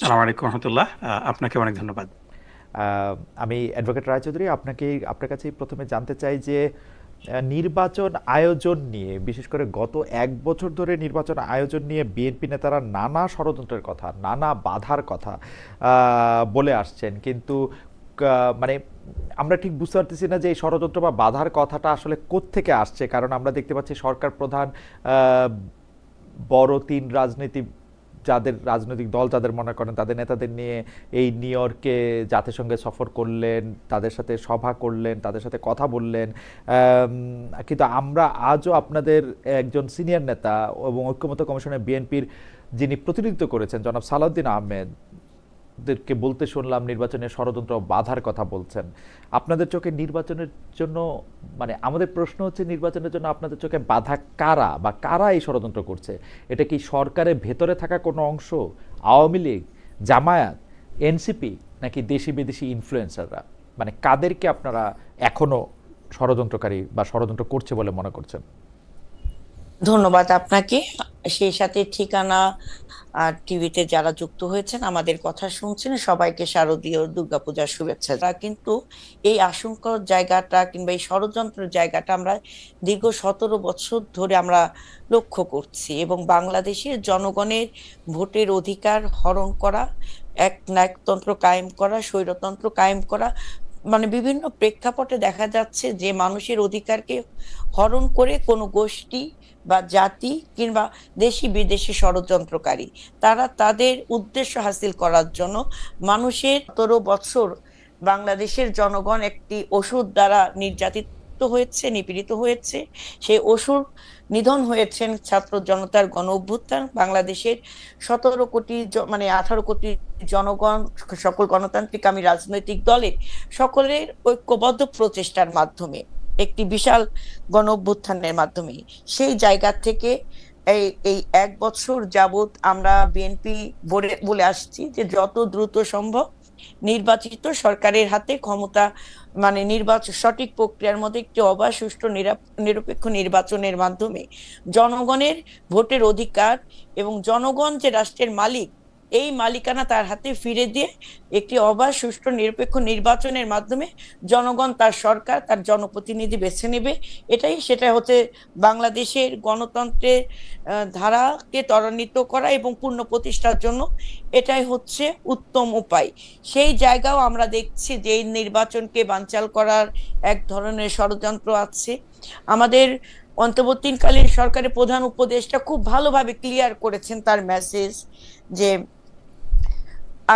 সালাম আলাইকুম রহমতুল্লাহ। আপনাকে অনেক ধন্যবাদ। আমি অ্যাডভোকেট রায়চৌধুরী, আপনার কাছে প্রথমে জানতে চাই যে নির্বাচন আয়োজন নিয়ে, বিশেষ করে গত 1 বছর ধরে নির্বাচন আয়োজন নিয়ে বিএনপি নেতারা নানা ষড়যন্ত্রের কথা, নানা বাধার কথা বলে আসছেন, কিন্তু মানে আমরা ঠিক বুঝতে পারতেছি না যে এই ষড়যন্ত্র বা বাধার কথাটা আসলে কোত্থেকে আসছে। কারণ আমরা দেখতে পাচ্ছি সরকার প্রধান আহ, বড় তিন রাজনৈতিক দল যাদের মনে করেন তাদের নেতাদের নিয়ে এই নিউ ইয়র্কে জাতিসংঘে সফর করলেন, তাদের সাথে সভা করলেন, তাদের সাথে কথা বললেন। কিন্তু আমরা আজও আপনাদের একজন সিনিয়র নেতা এবং ঐক্যমত্য কমিশনের বিএনপির যিনি প্রতিনিধিত্ব করেছেন জনাব সালাউদ্দিন আহমেদ দেরকে বলতে শুনলাম নির্বাচনের ষড়যন্ত্র বাধার কথা বলছেন। আপনাদের চোখে নির্বাচনের জন্য, মানে আমাদের প্রশ্ন হচ্ছে, নির্বাচনের জন্য আপনাদের চোখে বাধা কারা বা কারা এই ষড়যন্ত্র করছে? এটা কি সরকারের ভেতরে থাকা কোনো অংশ, আওয়ামী লীগ, জামায়াত, এনসিপি, নাকি দেশি বিদেশি ইনফ্লুয়েন্সাররা? মানে কাদেরকে আপনারা এখনো ষড়যন্ত্রকারী বা ষড়যন্ত্র করছে বলে মনে করছেন? ধন্যবাদ আপনাকে। সেই সাথে ঠিকানা আর টিভিতে যারা যুক্ত হয়েছেন, আমাদের কথা শুনছেন, সবাইকে শারদীয় দুর্গাপূজার শুভেচ্ছা। কিন্তু এই আশঙ্কার জায়গাটা কিংবা এই ষড়যন্ত্রের জায়গাটা আমরা দীর্ঘ 17 বছর ধরে আমরা লক্ষ্য করছি, এবং বাংলাদেশের জনগণের ভোটের অধিকার হরণ করা, এক নায়কতন্ত্র কায়েম করা, স্বৈরতন্ত্র কায়েম করা, মানে বিভিন্ন প্রেক্ষাপটে দেখা যাচ্ছে যে মানুষের অধিকারকে হরণ করে কোনো গোষ্ঠী বা জাতি কিংবা দেশি বিদেশি ষড়যন্ত্রকারী তারা তাদের উদ্দেশ্য হাসিল করার জন্য মানুষের 17 বছর বাংলাদেশের জনগণ একটি অসুর দ্বারা নির্যাতিত হয়েছে, নিপীড়িত হয়েছে। সেই অসুর নিধন হয়েছেন ছাত্র জনতার গণ অভ্যুত্থান, বাংলাদেশের 17 কোটি মানে 18 কোটি জনগণ, সকল গণতান্ত্রিক আমি রাজনৈতিক দলের সকলের ঐক্যবদ্ধ প্রচেষ্টার মাধ্যমে, একটি বিশাল গণ অভ্যুত্থানের মাধ্যমে। সেই জায়গা থেকে এই এই 1 বছর যাবত আমরা বিএনপি বলে আসছি যে যত দ্রুত সম্ভব নির্বাচিত সরকারের হাতে ক্ষমতা, মানে নির্বাচন সঠিক প্রক্রিয়ার মধ্যে একটি অবাধ সুষ্ঠু নিরপেক্ষ নির্বাচনের মাধ্যমে জনগণের ভোটের অধিকার এবং জনগণ যে রাষ্ট্রের মালিক, এই মালিকানা তার হাতে ফিরে দিয়ে একটি অবাধ সুষ্ঠু নিরপেক্ষ নির্বাচনের মাধ্যমে জনগণ তার সরকার, তার জনপ্রতিনিধি বেছে নেবে। সেটা হচ্ছে বাংলাদেশের গণতন্ত্রের ধারাকে ত্বরান্বিত করা এবং পূর্ণ প্রতিষ্ঠার জন্য এটাই হচ্ছে উত্তম উপায়। সেই জায়গাও আমরা দেখছি যে এই নির্বাচনকে বানচাল করার এক ধরনের ষড়যন্ত্র আছে। আমাদের অন্তর্বর্তীকালীন সরকারের প্রধান উপদেষ্টা খুব ভালোভাবে ক্লিয়ার করেছেন তার মেসেজ যে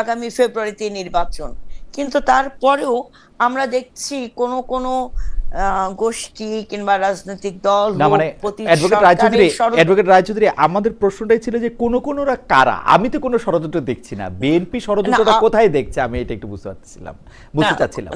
আগামী ফেব্রুয়ারিতে নির্বাচন, কিন্তু তারপরেও আমরা দেখছি কোনো কোনো গোষ্ঠী কিংবা রাজনৈতিক দল না হোক মানে প্রতি অ্যাডভোকেট সরকারের রায়চৌধুরী, আমাদের প্রশ্নটাই ছিল যে কোন কোনরা কারা? আমি তো কোনো ষড়যন্ত্র দেখছি না। বিএনপি না ষড়যন্ত্রটা কোথায় দেখছে, আমি এটা একটু না বুঝতে চাচ্ছিলাম।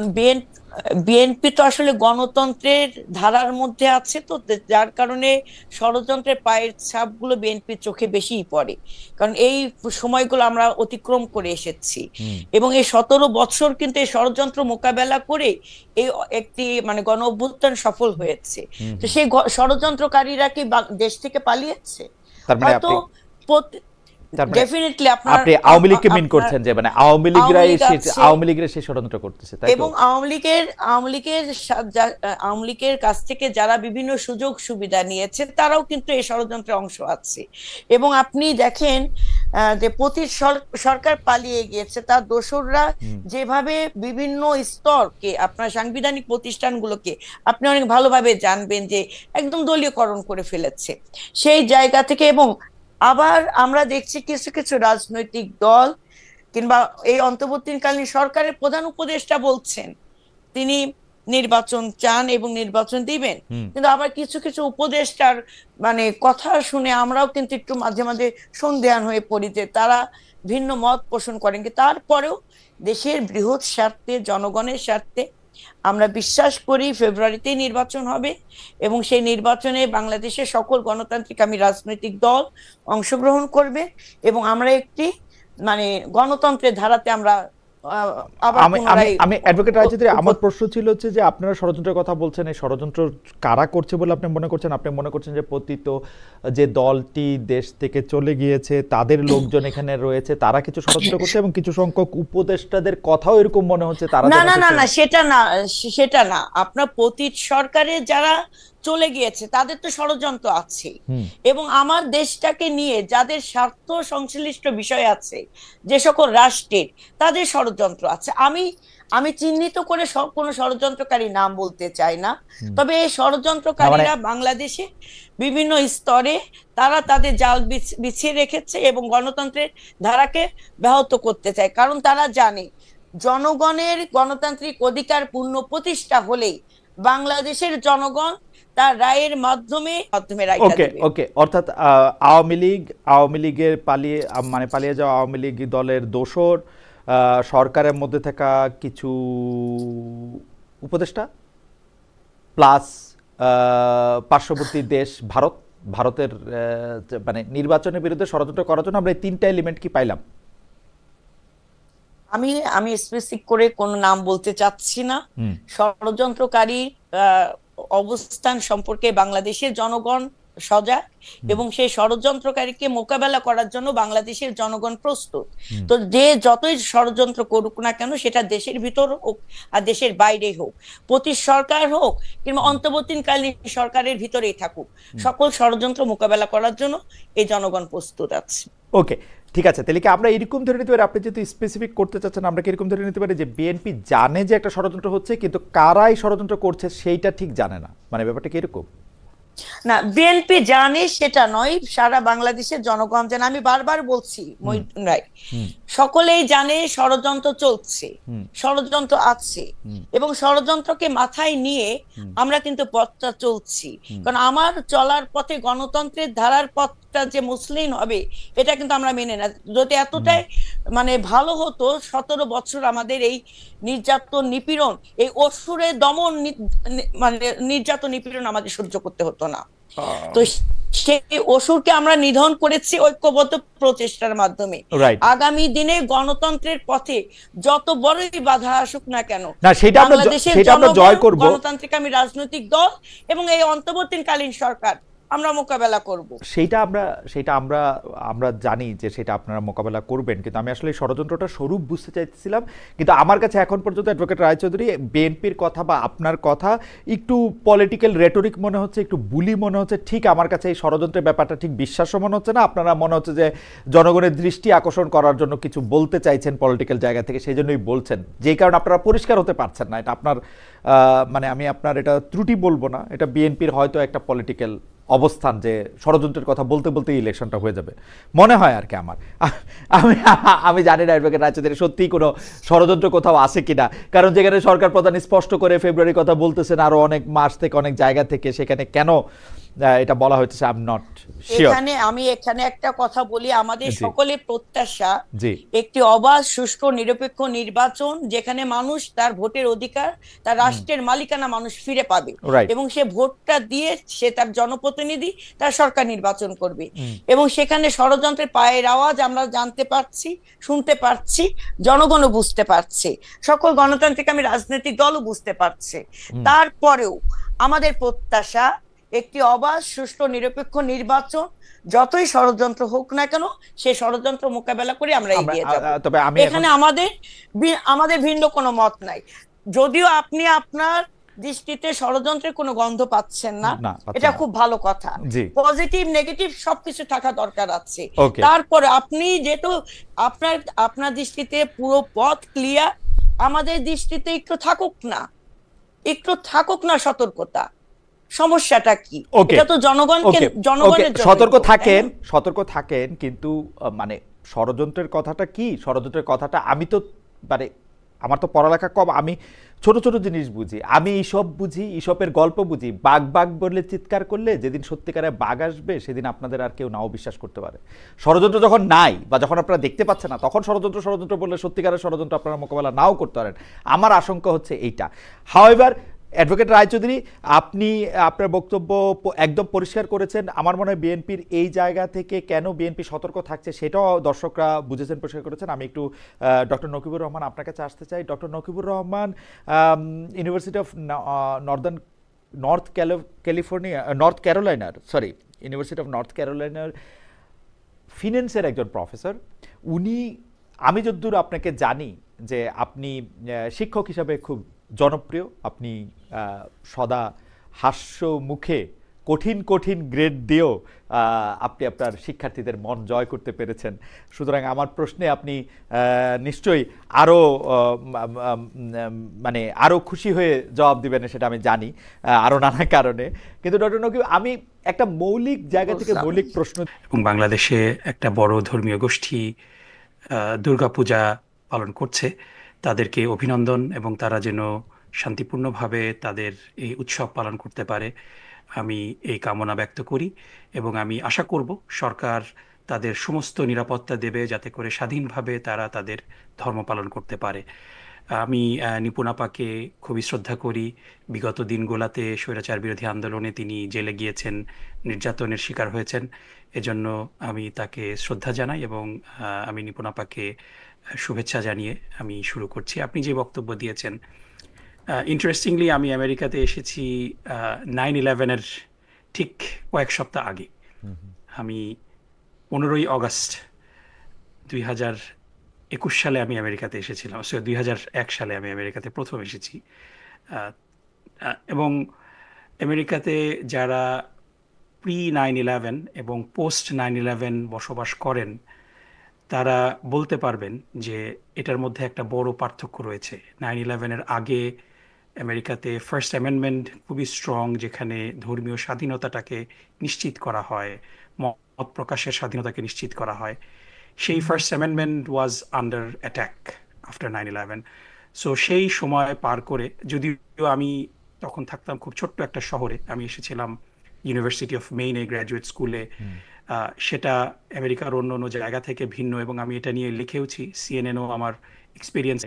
বিএনপি তো আসলে গণতন্ত্রের ধারার মধ্যে আছে, তো যার কারণে ষড়যন্ত্রের পায়ের ছাপগুলো বিএনপির চোখে বেশিই পড়ে, কারণ এই সময়গুলো আমরা অতিক্রম করে এসেছি। হুম এবং এই 17 বছর কিন্তু এই ষড়যন্ত্র মোকাবেলা করে এই একটি মানে গণ অভ্যুত্থান সফল হয়েছে। হুম তো হুম। সেই ষড়যন্ত্রকারীরা কি দেশ থেকে পালিয়েছে? তার মানে হয়তো আপনি তার মানে ডেফিনেটলি আপনার আপনি আওয়ামী লীগকে মিন আপনার করছেন যে মানে আওয়ামী আওয়ামী লীগরাই লীগ আছে, আওয়ামী লীগরা সেই ষড়যন্ত্র করতেছে, তাই তো? এবং আওয়ামী লীগের কাছ থেকে যারা বিভিন্ন সুযোগ সুবিধা নিয়েছে তারাও কিন্তু এই ষড়যন্ত্রের অংশ আছে। এবং আপনি দেখেন যে সরকার পালিয়ে গিয়েছে, তার দোসররা হুম যেভাবে বিভিন্ন স্তরকে, আপনার সাংবিধানিক প্রতিষ্ঠানগুলোকে আপনি অনেক ভালোভাবে জানবেন যে একদম দলীয়করণ করে ফেলেছে সেই জায়গা থেকে। এবং আবার আমরা দেখছি কিছু কিছু রাজনৈতিক দল কিংবা এই অন্তর্বর্তীকালীন সরকারের প্রধান উপদেষ্টা বলছেন তিনি নির্বাচন চান এবং নির্বাচন দিবেন, হুম। কিন্তু আবার কিছু কিছু উপদেষ্টার মানে কথা শুনে আমরাও কিন্তু একটু মাঝে মাঝে সন্দেহান হয়ে পড়ি যে তারা ভিন্ন মত পোষণ করেন। কিন্তু তারপরেও দেশের বৃহৎ স্বার্থে, জনগণের স্বার্থে আমরা বিশ্বাস করি ফেব্রুয়ারিতেই নির্বাচন হবে, এবং সেই নির্বাচনে বাংলাদেশের সকল গণতান্ত্রিক আমি রাজনৈতিক দল অংশগ্রহণ করবে, এবং আমরা একটি মানে গণতন্ত্রের ধারাতে আমরা আবার আমি আমি পুনরায় আমি অ্যাডভোকেট রায়চৌধুরী, আমার প্রশ্ন ছিল হচ্ছে যে আপনারা ষড়যন্ত্রের কথা বলছেন, এই ষড়যন্ত্র কারা করছে বলে আপনি মনে করছেন? আপনি মনে করছেন যে পতিত যে দলটি দেশ থেকে চলে গিয়েছে তাদের লোকজন এখানে রয়েছে, তারা কিছু ষড়যন্ত্র করছে, এবং কিছু সংখ্যক উপদেষ্টাদের কথাও এরকম মনে হচ্ছে তারা না না না না, সেটা না। আপনার পতিত সরকারে যারা চলে গিয়েছে তাদের তো ষড়যন্ত্র আছে, এবং আমার দেশটাকে নিয়ে যাদের স্বার্থ সংশ্লিষ্ট বিষয় আছে যে সকল রাষ্ট্রের, তাদের ষড়যন্ত্র আছে। আমি চিহ্নিত করে কোনো ষড়যন্ত্রকারী নাম বলতে চাই না, তবে এই ষড়যন্ত্রকারীরা বাংলাদেশে বিভিন্ন স্তরে তারা তাদের জাল বিছিয়ে রেখেছে এবং গণতন্ত্রের ধারাকে ব্যাহত করতে চায়, কারণ তারা জানে জনগণের গণতান্ত্রিক অধিকার পূর্ণ প্রতিষ্ঠা হলেই বাংলাদেশের জনগণ তার রায়ের মাধ্যমে রায়টা দেবে। ওকে, অর্থাৎ আওয়ামী লীগের পালিয়ে যাওয়া আওয়ামী লীগ দলের দোসর, সরকারের মধ্যে থাকা কিছু উপদেষ্টা, প্লাস পার্শ্ববর্তী দেশ ভারতের মানে নির্বাচনের বিরুদ্ধে ষড়যন্ত্র করার জন্য আমরা এই তিনটা এলিমেন্ট কি পাইলাম? আমি স্পেসিফিক করে কোনো নাম বলতে চাচ্ছি না। ষড়যন্ত্রকারী অবস্থান সম্পর্কে বাংলাদেশের জনগণ সজাগ, এবং সেই ষড়যন্ত্রকারীকে মোকাবেলা করার জন্য বাংলাদেশের জনগণ প্রস্তুত। তো যে যতই ষড়যন্ত্র করুক না কেন, সেটা দেশের ভিতর হোক আর দেশের বাইরে হোক, প্রতি সরকার হোক কিংবা অন্তর্বর্তীকালীন সরকারের ভিতরেই থাকুক, সকল ষড়যন্ত্র মোকাবেলা করার জন্য এই জনগণ প্রস্তুত আছে। ওকে, ঠিক আছে। তাহলে কি আমরা এরকম ধরে নিতে পারি, আপনি যেহেতু স্পেসিফিক করতে চাচ্ছেন, আমরা কি এরকম ধরে নিতে পারি যে বিএনপি জানে যে একটা ষড়যন্ত্র হচ্ছে, কিন্তু কারাই ষড়যন্ত্র করছে সেইটা ঠিক জানে না? মানে ব্যাপারটা কি এরকম? না, বিএনপি জানে সেটা নয়, সারা বাংলাদেশের জনগণ জানে। আমি বারবার বলছি মহিউদ্দিন রায়, সকলেই জানে ষড়যন্ত্র চলছে, ষড়যন্ত্র আছে, এবং ষড়যন্ত্রকে মাথায় নিয়ে আমরা কিন্তু পথটা চলছি। কারণ আমার চলার পথে গণতন্ত্রের ধারার পথটা যে মসৃণ হবে এটা কিন্তু আমরা মেনে না। যদি এতটাই মানে ভালো হতো, 17 বছর আমাদের এই নির্যাতন নিপীড়ন, এই অসুরের দমন মানে নির্যাতন নিপীড়ন আমাদের সহ্য করতে হতো না। তো সেই অসুরকে আমরা নিধন করেছি ঐক্যবদ্ধ প্রচেষ্টার মাধ্যমে। আগামী দিনে গণতন্ত্রের পথে যত বড়ই বাধা আসুক না কেন, বাংলাদেশের জনগণ, গণতান্ত্রিক আমি রাজনৈতিক দল এবং এই অন্তর্বর্তীকালীন সরকার আমরা মোকাবেলা করব। সেটা আমরা জানি যে সেটা আপনারা মোকাবেলা করবেন, কিন্তু আমি আসলে ষড়যন্ত্রটা স্বরূপ বুঝতে চাইছিলাম। কিন্তু আমার কাছে এখন পর্যন্ত অ্যাডভোকেট রায়চৌধুরী বিএনপির কথা বা আপনার কথা একটু পলিটিক্যাল রেটরিক মনে হচ্ছে, একটু বুলি মনে হচ্ছে। ঠিক আমার কাছে এই ষড়যন্ত্রের ব্যাপারটা ঠিক বিশ্বাস্য মনে হচ্ছে না। আপনারা মনে হচ্ছে যে জনগণের দৃষ্টি আকর্ষণ করার জন্য কিছু বলতে চাইছেন পলিটিক্যাল জায়গা থেকে, সেই জন্যই বলছেন, যেই কারণে আপনারা পরিষ্কার হতে পারছেন না। এটা আপনার মানে আমি আপনার এটা ত্রুটি বলবো না, এটা বিএনপির হয়তো একটা পলিটিক্যাল অবস্থান যে ষড়যন্ত্রের কথা বলতে বলতে ইলেকশনটা হয়ে যাবে মনে হয় আর কি আমার। আমি জানি না অ্যাডভোকেট রায়চৌধুরী সত্যিই কোনো ষড়যন্ত্র কোথাও আছে কিনা, কারণ যেখানে সরকার প্রধান স্পষ্ট করে ফেব্রুয়ারির কথা বলতেছেন, আরো অনেক মাস থেকে অনেক জায়গা থেকে, সেখানে কেন এটা বলা হচ্ছে আই এম নট শিওর। আমি এখানে একটা কথা বলি, আমাদের সকলের প্রত্যাশা একটি অবাধ, সুষ্ঠু, নিরপেক্ষ নির্বাচন, যেখানে মানুষ তার ভোটের অধিকার, তার রাষ্ট্রের মালিকানা মানুষ ফিরে পাবে, এবং সে ভোটটা দিয়ে সে তার জনপ্রতিনিধি, তার সরকার নির্বাচন করবে। এবং সেখানে ষড়যন্ত্রের পায়ের আওয়াজ আমরা জানতে পারছি, শুনতে পারছি, জনগণও বুঝতে পারছে, সকল গণতান্ত্রিক আমি রাজনৈতিক দলও বুঝতে পারছে। তারপরেও আমাদের প্রত্যাশা একটি অবাধ, সুষ্ঠু, নিরপেক্ষ নির্বাচন, যতই ষড়যন্ত্র হোক না কেন সেই ষড়যন্ত্র মোকাবেলা করে আমরা এগিয়ে যাব। এখানে আমাদের ভিন্ন কোনো মত নাই। যদিও আপনি আপনার দৃষ্টিতে ষড়যন্ত্রের কোনো গন্ধ পাচ্ছেন না, এটা খুব ভালো কথা। পজিটিভ নেগেটিভ সবকিছু থাকা দরকার আছে। তারপরে আপনি যেহেতু আপনার দৃষ্টিতে পুরো পথ ক্লিয়ার, আমাদের দৃষ্টিতে একটু থাকুক না সতর্কতা। সমস্যাটা কি? এটা তো জনগণের সতর্ক থাকেন, কিন্তু মানে ষড়যন্ত্রের কথাটা কি? ষড়যন্ত্রের কথাটা আমি তো মানে আমার তো পড়ালেখা কম, আমি ছোট ছোট জিনিস বুঝি, আমি এইসব বুঝি, এইসবের গল্প বুঝি। বাঘ বললে চিৎকার করলে যেদিন সত্যিকারে বাঘ আসবে সেদিন আপনাদের আর কেউ নাও বিশ্বাস করতে পারে। ষড়যন্ত্র যখন নাই বা যখন আপনারা দেখতে পাচ্ছেন না, তখন ষড়যন্ত্র বললে সত্যিকারের ষড়যন্ত্র আপনারা মোকাবেলা নাও করতে পারেন। আমার আশঙ্কা হচ্ছে এইটা। হাউএভার অ্যাডভোকেট রায়চৌধুরী, আপনি আপনার বক্তব্য একদম পরিষ্কার করেছেন। আমার মনে হয় বিএনপির এই জায়গা থেকে কেন বিএনপি সতর্ক থাকছে সেটাও দর্শকরা বুঝেছেন, পরিষ্কার করেছেন। আমি একটু ডক্টর নকিবুর রহমান আপনার কাছে আসতে চাই। Doctor Nakibur Rahman, university of North ক্যারোলাইনার, ইউনিভার্সিটি অফ নর্থ ক্যারোলাইনার ফিন্যান্সের একজন প্রফেসর। উনি, আমি যতদূর আপনাকে জানি যে আপনি শিক্ষক হিসাবে খুব জনপ্রিয়, আপনি সদা হাস্য মুখে কঠিন কঠিন গ্রেড দিয়েও আপনি আপনার শিক্ষার্থীদের মন জয় করতে পেরেছেন। সুতরাং আমার প্রশ্নে আপনি নিশ্চয়ই আরও মানে আরও খুশি হয়ে জবাব দিবেন, সেটা আমি জানি আরও নানা কারণে। কিন্তু ডক্টর নকিব, আমি একটা মৌলিক জায়গা থেকে মৌলিক প্রশ্ন। এবং বাংলাদেশে একটা বড় ধর্মীয় গোষ্ঠী দুর্গাপূজা পালন করছে, তাদেরকে অভিনন্দন, এবং তারা যেন শান্তিপূর্ণভাবে তাদের এই উৎসব পালন করতে পারে আমি এই কামনা ব্যক্ত করি। এবং আমি আশা করব সরকার তাদের সমস্ত নিরাপত্তা দেবে যাতে করে স্বাধীনভাবে তারা তাদের ধর্ম পালন করতে পারে। আমি নিপুণ আপাকে খুবই শ্রদ্ধা করি। বিগত দিনগুলোতে স্বৈরাচার বিরোধী আন্দোলনে তিনি জেলে গিয়েছেন, নির্যাতনের শিকার হয়েছেন। এজন্য আমি তাকে শ্রদ্ধা জানাই এবং আমি নিপুণ আপাকে শুভেচ্ছা জানিয়ে আমি শুরু করছি। আপনি যে বক্তব্য দিয়েছেন, ইন্টারেস্টিংলি আমি আমেরিকাতে এসেছি 9/11-এর ঠিক কয়েক সপ্তাহ আগে। আমি 15ই অগস্ট 2021 সালে আমি আমেরিকাতে এসেছিলাম। 2001 সালে আমি আমেরিকাতে প্রথম এসেছি। এবং আমেরিকাতে যারা প্রি 9/11 এবং পোস্ট 9/11 বসবাস করেন তারা বলতে পারবেন যে এটার মধ্যে একটা বড় পার্থক্য রয়েছে। 9/11-এর আগে আমেরিকাতে ফার্স্ট অ্যামেন্ডমেন্ট খুবই স্ট্রং, যেখানে ধর্মীয় স্বাধীনতাটাকে নিশ্চিত করা হয়, মত প্রকাশের স্বাধীনতাকে নিশ্চিত করা হয়। সেই first amendment was under attack after 9/11। So সেই সময় পার করে, যদিও আমি তখন থাকতাম খুব ছোট্ট একটা শহরে, আমি এসেছিলাম ইউনিভার্সিটি অফ মেইনে গ্র্যাজুয়েট স্কুলে। সেটা আমেরিকার অন্য অন্য জায়গা থেকে ভিন্ন, এবং আমি এটা নিয়ে লিখেওছি সিএনএনও আমার এক্সপিরিয়েন্স,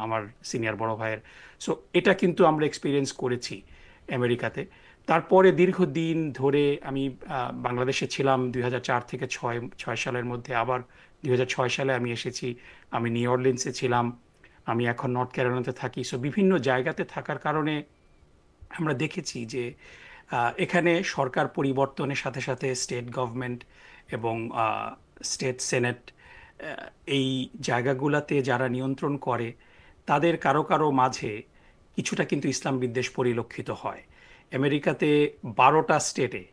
আমার সিনিয়র বড় ভাইয়ের। সো এটা কিন্তু আমরা এক্সপিরিয়েন্স করেছি আমেরিকাতে। তারপরে দীর্ঘদিন ধরে আমি বাংলাদেশে ছিলাম 2004 থেকে 6 সালের মধ্যে। আবার 2006 সালে আমি এসেছি, আমি নিউ অরলিন্সে ছিলাম, আমি এখন নর্থ ক্যারোলাইনাতে থাকি। সো বিভিন্ন জায়গাতে থাকার কারণে আমরা দেখেছি যে এখানে সরকার পরিবর্তনের সাথে সাথে স্টেট গভর্নমেন্ট এবং স্টেট সেনেট, এই জায়গাগুলোতে যারা নিয়ন্ত্রণ করে তাদের কারো কারো মাঝে কিছুটা কিন্তু ইসলাম বিদ্বেষ পরিলক্ষিত হয়। আমেরিকাতে 12টা স্টেটে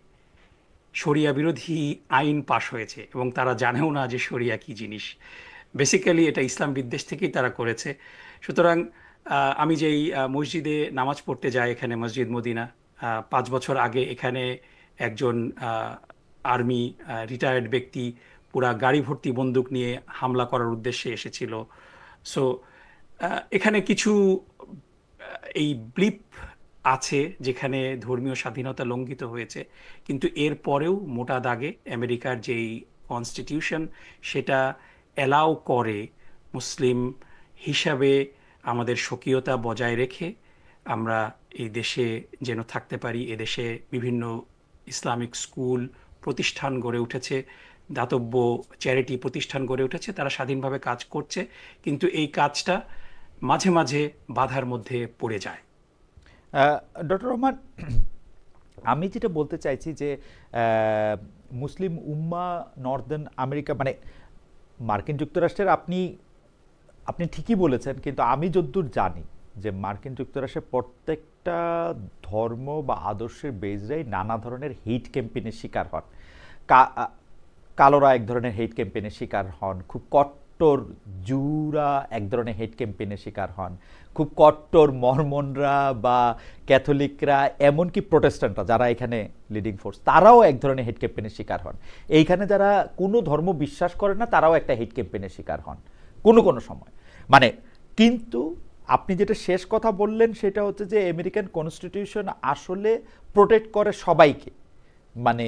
শরিয়া বিরোধী আইন পাশ হয়েছে এবং তারা জানেও না যে শরিয়া কি জিনিস। বেসিক্যালি এটা ইসলাম বিদ্বেষ থেকেই তারা করেছে। সুতরাং আমি যেই মসজিদে নামাজ পড়তে যাই, এখানে মসজিদ মদিনা, 5 বছর আগে এখানে একজন আর্মি রিটায়ার্ড ব্যক্তি পুরা গাড়ি ভর্তি বন্দুক নিয়ে হামলা করার উদ্দেশ্যে এসেছিল। সো এখানে কিছু এই ব্লিপ আছে যেখানে ধর্মীয় স্বাধীনতা লঙ্ঘিত হয়েছে, কিন্তু এর পরেও মোটা দাগে আমেরিকার যেই কনস্টিটিউশন সেটা অ্যালাউ করে মুসলিম হিসাবে আমাদের স্বকীয়তা বজায় রেখে আমরা এই দেশে যেন থাকতে পারি। এদেশে বিভিন্ন ইসলামিক স্কুল প্রতিষ্ঠান গড়ে উঠেছে, দাতব্য চ্যারিটি প্রতিষ্ঠান গড়ে উঠেছে, তারা স্বাধীনভাবে কাজ করছে, কিন্তু এই কাজটা মাঝে মাঝে বাধার মধ্যে পড়ে যায়। ডক্টর রহমান, আমি যেটা বলতে চাইছি যে মুসলিম উম্মা নর্দার্ন আমেরিকা, মানে মার্কিন যুক্তরাষ্ট্রের, আপনি ঠিকই বলেছেন, কিন্তু আমি যতদূর জানি যে মার্কিন যুক্তরাষ্ট্রের প্রত্যেকটা ধর্ম বা আদর্শের বেজরাই নানা ধরনের হেইট ক্যাম্পেইনের শিকার হন। কালোরা এক ধরনের হেইট ক্যাম্পেইনের শিকার হন, খুব কট্টর জুরা এক ধরনের হেইট ক্যাম্পেইনের শিকার হন, খুব কট্টর মরমনরা বা ক্যাথলিকরা, এমনকি প্রোটেস্ট্যান্টরা যারা এখানে লিডিং ফোর্স, তারাও এক ধরনের হেইট ক্যাম্পেইনের শিকার হন। এইখানে যারা কোনো ধর্ম বিশ্বাস করে না তারাও একটা হেইট ক্যাম্পেইনের শিকার হন কোনো কোনো সময়। মানে কিন্তু আপনি যেটা শেষ কথা বললেন সেটা হচ্ছে যে আমেরিকান কনস্টিটিউশন আসলে প্রোটেক্ট করে সবাইকে, মানে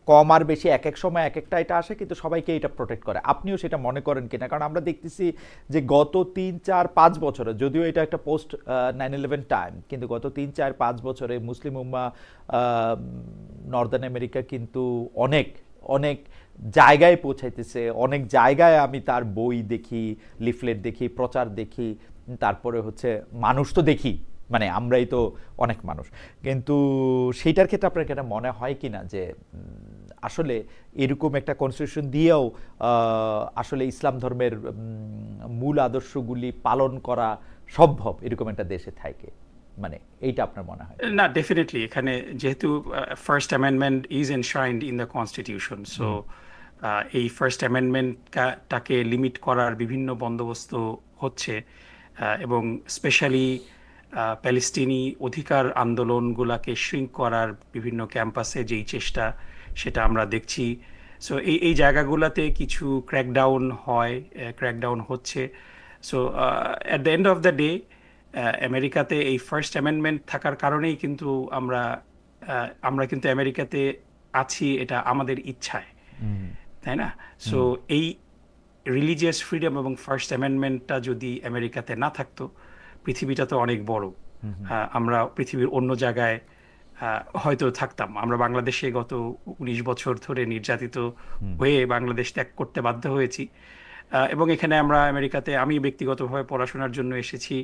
কম আর বেশি এক এক সময় এক একটা এটা আসে, কিন্তু সবাইকে এটা প্রোটেক্ট করে। আপনিও সেটা মনে করেন কিনা? কারণ আমরা দেখতেছি যে গত 3-4-5 বছরে, যদিও এটা একটা পোস্ট 9/11 টাইম, কিন্তু গত 3-4-5 বছরে মুসলিম উম্মা নর্দার্ন আমেরিকা কিন্তু অনেক অনেক জায়গায় পৌঁছাইতেছে। অনেক জায়গায় আমি তার বই দেখি, লিফলেট দেখি, প্রচার দেখি, তারপরে হচ্ছে মানুষ তো দেখি, মানে আমরাই তো অনেক মানুষ। কিন্তু সেইটার ক্ষেত্রে আপনার কেন মনে হয় কি না যে আসলে এরকম একটা কনস্টিটিউশন দিয়েও আসলে ইসলাম ধর্মের মূল আদর্শগুলি পালন করা সম্ভব এরকম একটা দেশে থাকে? মানে এইটা আপনার মনে হয়? না, ডেফিনেটলি এখানে যেহেতু first amendment is enshrined in the constitution, so এই ফার্স্ট অ্যামেন্ডমেন্টটাকে লিমিট করার বিভিন্ন বন্দোবস্ত হচ্ছে, এবং স্পেশালি প্যালেস্টিনি অধিকার আন্দোলনগুলোকে শ্রিঙ্ক করার বিভিন্ন ক্যাম্পাসে যেই চেষ্টা, সেটা আমরা দেখছি। সো এই জায়গাগুলোতে কিছু ক্র্যাকডাউন হয়, ক্র্যাকডাউন হচ্ছে। So at the end of the day আমেরিকাতে এই ফার্স্ট অ্যামেন্ডমেন্ট থাকার কারণেই কিন্তু আমরা কিন্তু আমেরিকাতে আছি, এটা আমাদের ইচ্ছায়, তাই না? সো এই রিলিজিয়াস ফ্রিডম এবং ফার্স্ট অ্যামেন্ডমেন্টটা যদি আমেরিকাতে না থাকতো, পৃথিবীটা তো অনেক বড়, আমরা পৃথিবীর অন্য জায়গায় হয়তো থাকতাম। আমরা বাংলাদেশে গত 19 বছর ধরে নির্যাতিত হয়ে বাংলাদেশ ত্যাগ করতে বাধ্য হয়েছি, এবং এখানে আমরা আমেরিকাতে, আমি ব্যক্তিগতভাবে পড়াশোনার জন্য এসেছি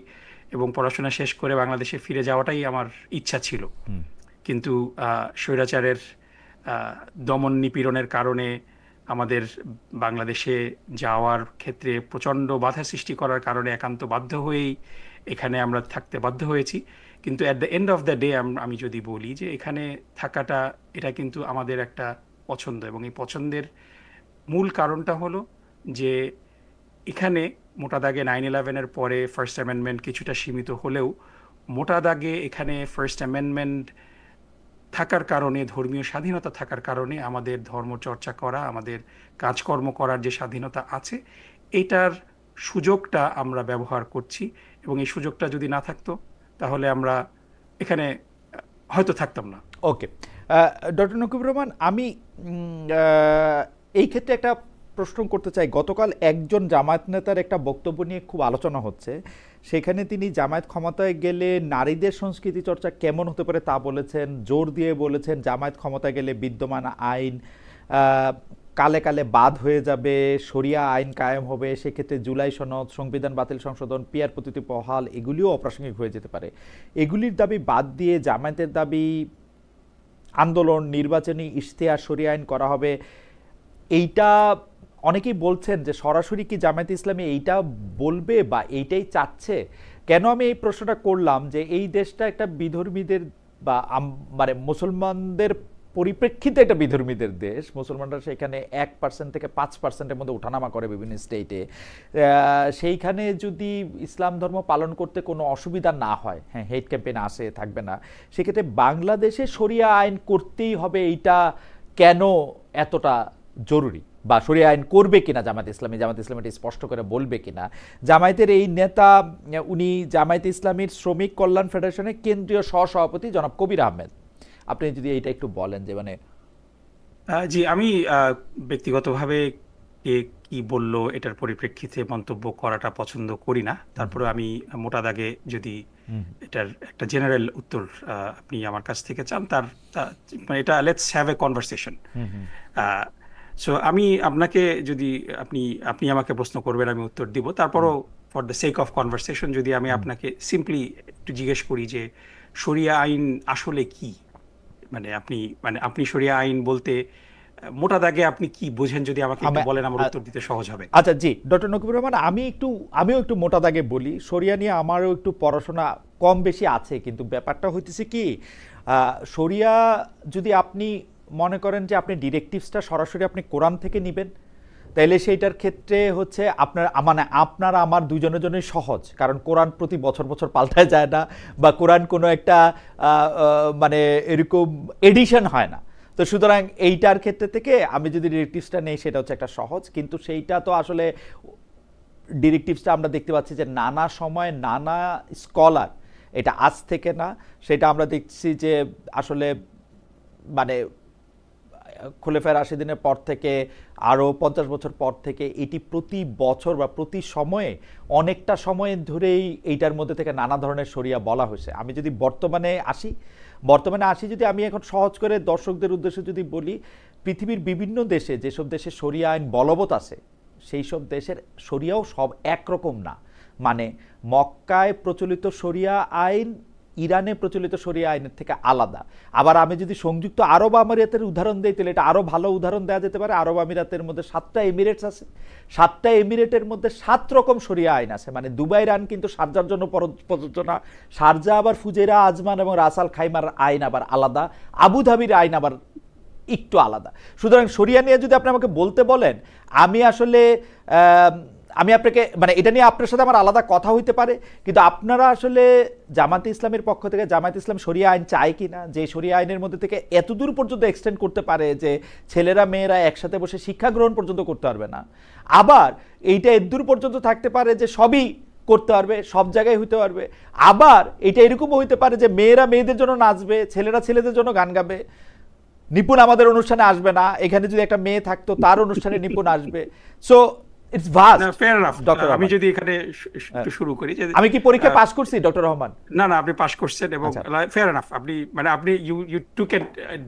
এবং পড়াশোনা শেষ করে বাংলাদেশে ফিরে যাওয়াটাই আমার ইচ্ছা ছিল। কিন্তু স্বৈরাচারের দমন নিপীড়নের কারণে আমাদের বাংলাদেশে যাওয়ার ক্ষেত্রে প্রচণ্ড বাধা সৃষ্টি করার কারণে একান্ত বাধ্য হয়েই এখানে আমরা থাকতে বাধ্য হয়েছি। কিন্তু at the end of the day আমি যদি বলি যে এখানে থাকাটা, এটা কিন্তু আমাদের একটা পছন্দ, এবং এই পছন্দের মূল কারণটা হলো যে এখানে মোটা দাগে 9/11-এর পরে ফার্স্ট অ্যামেন্ডমেন্ট কিছুটা সীমিত হলেও মোটা দাগে এখানে ফার্স্ট অ্যামেন্ডমেন্ট থাকার কারণে, ধর্মীয় স্বাধীনতা থাকার কারণে আমাদের ধর্মচর্চা করা, আমাদের কাজকর্ম করার যে স্বাধীনতা আছে, এটার সুযোগটা আমরা ব্যবহার করছি। এবং এই সুযোগটা যদি না থাকতো তাহলে আমরা এখানে হয়তো থাকতাম না। ওকে, ডক্টর নকিবুর রহমান, আমি এই ক্ষেত্রে একটা প্রশ্ন করতে চাই। গতকাল একজন জামায়াত নেতার একটা বক্তব্য নিয়ে খুব আলোচনা হচ্ছে। সেখানে তিনি জামায়াত ক্ষমতায় গেলে নারীদের সংস্কৃতি চর্চা কেমন হতে পারে তা বলেছেন, জোর দিয়ে বলেছেন জামায়াত ক্ষমতায় গেলে বিদ্যমান আইন কালে কালে বাদ হয়ে যাবে, শরিয়া আইন কায়েম হবে, সেক্ষেত্রে জুলাই সনদ, সংবিধান বাতিল সংশোধন, পিয়ার পদ্ধতি বহাল, এগুলিও অপ্রাসঙ্গিক হয়ে যেতে পারে। এগুলির দাবি বাদ দিয়ে জামায়াতের দাবি আন্দোলন, নির্বাচনী ইশতেহার, শরিয়া আইন করা হবে। এইটা অনেকেই বলছেন যে সরাসরি কি জামায়াতে ইসলামী এইটা বলবে বা এইটাই চাচ্ছে? কেন আমি এই প্রশ্নটা করলাম, যে এই দেশটা একটা বিধর্মীদের বা মানে মুসলমানদের পরিপ্রেক্ষিতে একটা বিধর্মীদের দেশ। মুসলমানরা সেখানে 1% থেকে 5%-এর মধ্যে ওঠানামা করে বিভিন্ন স্টেটে। সেইখানে যদি ইসলাম ধর্ম পালন করতে কোনো অসুবিধা না হয়, হ্যাঁ, হেট ক্যাম্পেইন আসে থাকবে না, সেক্ষেত্রে বাংলাদেশে শরিয়া আইন করতেই হবে, এইটা কেন এতটা জরুরি? বা শরিয়া আইন করবে কিনা জামায়াত ইসলামী এটা স্পষ্ট করে বলবে কিনা? জামায়াতের এই নেতা, উনি জামায়াতে ইসলামীর শ্রমিক কল্যাণ ফেডারেশনের কেন্দ্রীয় সহসভাপতি জনাব কবির আহমেদ। আপনি যদি এইটা একটু বলেন যে মানে। জি, আমি ব্যক্তিগতভাবে কে কি বলল এটার পরিপ্রেক্ষিতে মন্তব্য করাটা পছন্দ করি না। তারপরে আমি মোটা দাগে যদি এটার একটা জেনারেল উত্তর আপনি আমার কাছ থেকে চান, মানে এটা let's have a conversation. So আমি আপনাকে, যদি আপনি আমাকে প্রশ্ন করবেন, আমি উত্তর দিব। তারপরও for the sake of conversation যদি আমি আপনাকে সিম্পলি একটু জিজ্ঞেস করি যে শরিয়া আইন আসলে কি, মানে আপনি শরিয়া আইন বলতে মোটা দাগে আপনি কি বোঝেন, যদি আমাকে একটু বলেন, আমার উত্তর দিতে সহজ হবে। আচ্ছা, জি ডক্টর নকিবুর রহমান, আমিও একটু মোটা দাগে বলি। শরিয়া নিয়ে আমারও একটু পড়াশোনা কম বেশি আছে, কিন্তু ব্যাপারটা হইতেছে কি, শরিয়া যদি আপনি মনে করেন যে আপনি ডিরেক্টিভসটা সরাসরি আপনি কোরআন থেকে নেবেন, তাইলে সেইটার ক্ষেত্রে হচ্ছে আপনার আমার দুজনের জন্যই সহজ, কারণ কোরআন প্রতি বছর বছর পাল্টায় যায় না, বা কোরআন কোনো একটা মানে এরকম এডিশন হয় না। তো সুতরাং এইটার ক্ষেত্রে থেকে আমি যদি ডিরেক্টিভসটা নেই, সেটা হচ্ছে একটা সহজ। কিন্তু সেইটা তো আসলে ডিরেক্টিভসটা আমরা দেখতে পাচ্ছি যে নানা সময় নানা স্কলার, এটা আজ থেকে না, সেটা আমরা দেখছি যে আসলে মানে খোলাফায়ে রাশিদিনের পর থেকে আরও 50 বছর পর থেকে এটি প্রতি বছর বা প্রতি সময়ে অনেকটা সময় ধরেই এইটার মধ্যে থেকে নানা ধরনের শরিয়া বলা হয়েছে। আমি যদি বর্তমানে আসি যদি আমি এখন সহজ করে দর্শকদের উদ্দেশ্যে যদি বলি, পৃথিবীর বিভিন্ন দেশে যেসব দেশে শরিয়া আইন বলবৎ আছে সেই সব দেশের শরিয়াও সব একরকম না। মানে মক্কায় প্রচলিত শরিয়া আইন ইরানে প্রচলিত শরিয়া আইনের থেকে আলাদা। আবার আমি যদি সংযুক্ত আরব আমিরাতের উদাহরণ দিই তাহলে এটা আরও ভালো উদাহরণ দেওয়া যেতে পারে। আরব আমিরাতের মধ্যে 7টা এমিরেটস আছে, 7টা এমিরেটের মধ্যে 7 রকম শরিয়া আইন আছে। মানে দুবাইয়ের আইন কিন্তু শারজার জন্য প্রযোজ্য না, শারজা আবার ফুজেরা, আজমান এবং রাস আল খাইমার আইন আবার আলাদা, আবুধাবির আইন আবার একটু আলাদা। সুতরাং শরিয়া নিয়ে যদি আপনি আমাকে বলতে বলেন, আমি আপনাকে মানে এটা নিয়ে আপনার সাথে আমার আলাদা কথা হইতে পারে, কিন্তু আপনারা আসলে জামায়াতে ইসলামের পক্ষ থেকে জামায়াতে ইসলাম শরিয়া আইন চায় কি না, যে শরিয়া আইনের মধ্যে থেকে এতদূর পর্যন্ত এক্সটেন্ড করতে পারে যে ছেলেরা মেয়েরা একসাথে বসে শিক্ষা গ্রহণ পর্যন্ত করতে পারবে না, আবার এইটা এতদূর পর্যন্ত থাকতে পারে যে সবই করতে পারবে, সব জায়গায় হইতে পারবে, আবার এটা এরকমও হইতে পারে যে মেয়েরা মেয়েদের জন্য নাচবে, ছেলেরা ছেলেদের জন্য গান গাবে, নিপুণ আমাদের অনুষ্ঠানে আসবে না, এখানে যদি একটা মেয়ে থাকতো তার অনুষ্ঠানে নিপুণ আসবে। So it's vast. Fair enough. আমি যদি এখানে একটু শুরু করি, আমি কি পরীক্ষা পাস করছি ডক্টর রহমান? না, আপনি পাস করছেন এবং ফেয়ার এনাফ। আপনি you took a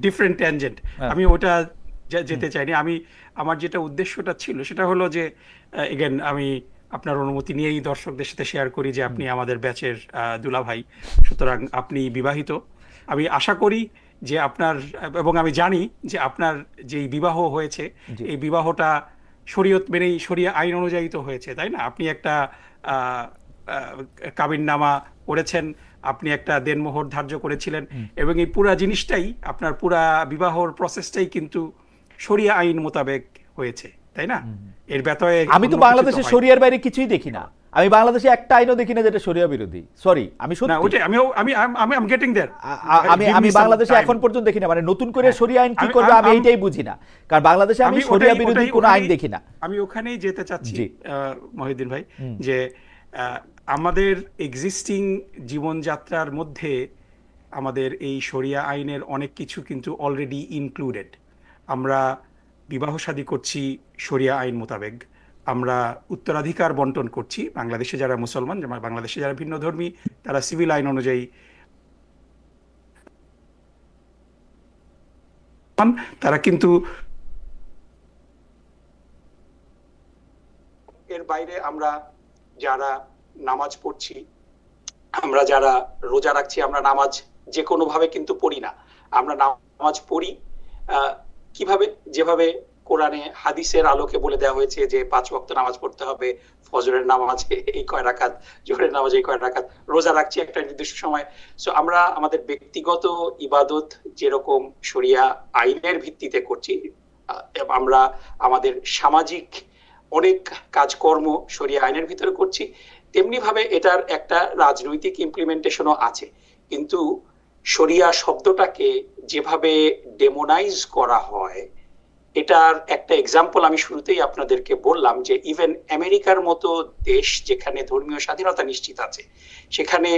different tangent. আমি ওটা যেতে চাইনি। আমার যেটা উদ্দেশ্যটা ছিল সেটা হলো যে এগেন আমি আপনার অনুমতি নিয়েই দর্শকদের সাথে শেয়ার করি যে আপনি আমাদের ব্যাচের দুলাভাই, সুতরাং আপনি বিবাহিত। আমি আশা করি যে আপনার, এবং আমি জানি যে আপনার যেই বিবাহ হয়েছে এই বিবাহটা শরীয়ত মেনেই শরিয়া আইন অনুযায়ী তো হয়েছে, তাই না? আপনি একটা কাবিননামা করেছেন, আপনি একটা দেনমোহর ধার্য করেছিলেন, এবং এই পুরা জিনিসটাই আপনার পুরা বিবাহর প্রসেসটাই কিন্তু শরিয়া আইন মোতাবেক হয়েছে, তাই না? এর ব্যাপারে আমি তো বাংলাদেশের শরিয়ার বাইরে কিছুই দেখি না। আমি বাংলাদেশে একটা আইনও দেখি না যেটা শরিয়া বিরোধী। সরি, আমি সত্যি আমি গেটিং देयर। আমি বাংলাদেশে এখন পর্যন্ত দেখি না। মানে নতুন করে শরিয়া আইন কি করবে আমি এইটাই বুঝি না, কারণ বাংলাদেশে আমি শরিয়া বিরোধী কোনো আইন দেখি না। আমি ওখানেই যেতে চাচ্ছি মহিউদ্দিন ভাই, যে আমাদের এক্সিস্টিং জীবনযাত্রার মধ্যে আমাদের এই শরিয়া আইনের অনেক কিছু কিন্তু অলরেডি ইনক্লুডেড। আমরা বিবাহ শাদী করছি শরিয়া আইন মোতাবেক, আমরা উত্তরাধিকার বন্টন করছি, বাংলাদেশে যারা মুসলমান, বাংলাদেশে যারা ভিন্ন ধর্মী তারা সিভিল আইন অনুযায়ী, তারা কিন্তু এর বাইরে আমরা যারা নামাজ পড়ছি, আমরা যারা রোজা রাখছি, আমরা নামাজ যে কোনো ভাবে কিন্তু পড়ি না। আমরা নামাজ পড়ি কিভাবে? যেভাবে কোরআনে হাদিসের আলোকে বলে দেওয়া হয়েছে যে 5 ওয়াক্ত নামাজ পড়তে হবে, ফজরের নামাজ এই কয় রাকাত, জোহরের নামাজ এই কয় রাকাত, রোজা রাখছি একটা নির্দিষ্ট সময়। সো আমরা আমাদের ব্যক্তিগত ইবাদত যেরকম শরিয়া আইনের ভিত্তিতে করছি, আমরা আমাদের সামাজিক অনেক কাজকর্ম শরিয়া আইনের ভিতরে করছি, তেমনি ভাবে এটার একটা রাজনৈতিক ইমপ্লিমেন্টেশনও আছে। কিন্তু শরিয়া শব্দটাকে যেভাবে ডেমোনাইজ করা হয়, এটার একটা এক্সাম্পল আমি শুরুতেই আপনাদেরকে বললাম যে ইভেন আমেরিকার মতো দেশ যেখানে ধর্মীয় স্বাধীনতা নিশ্চিত আছে, সেখানে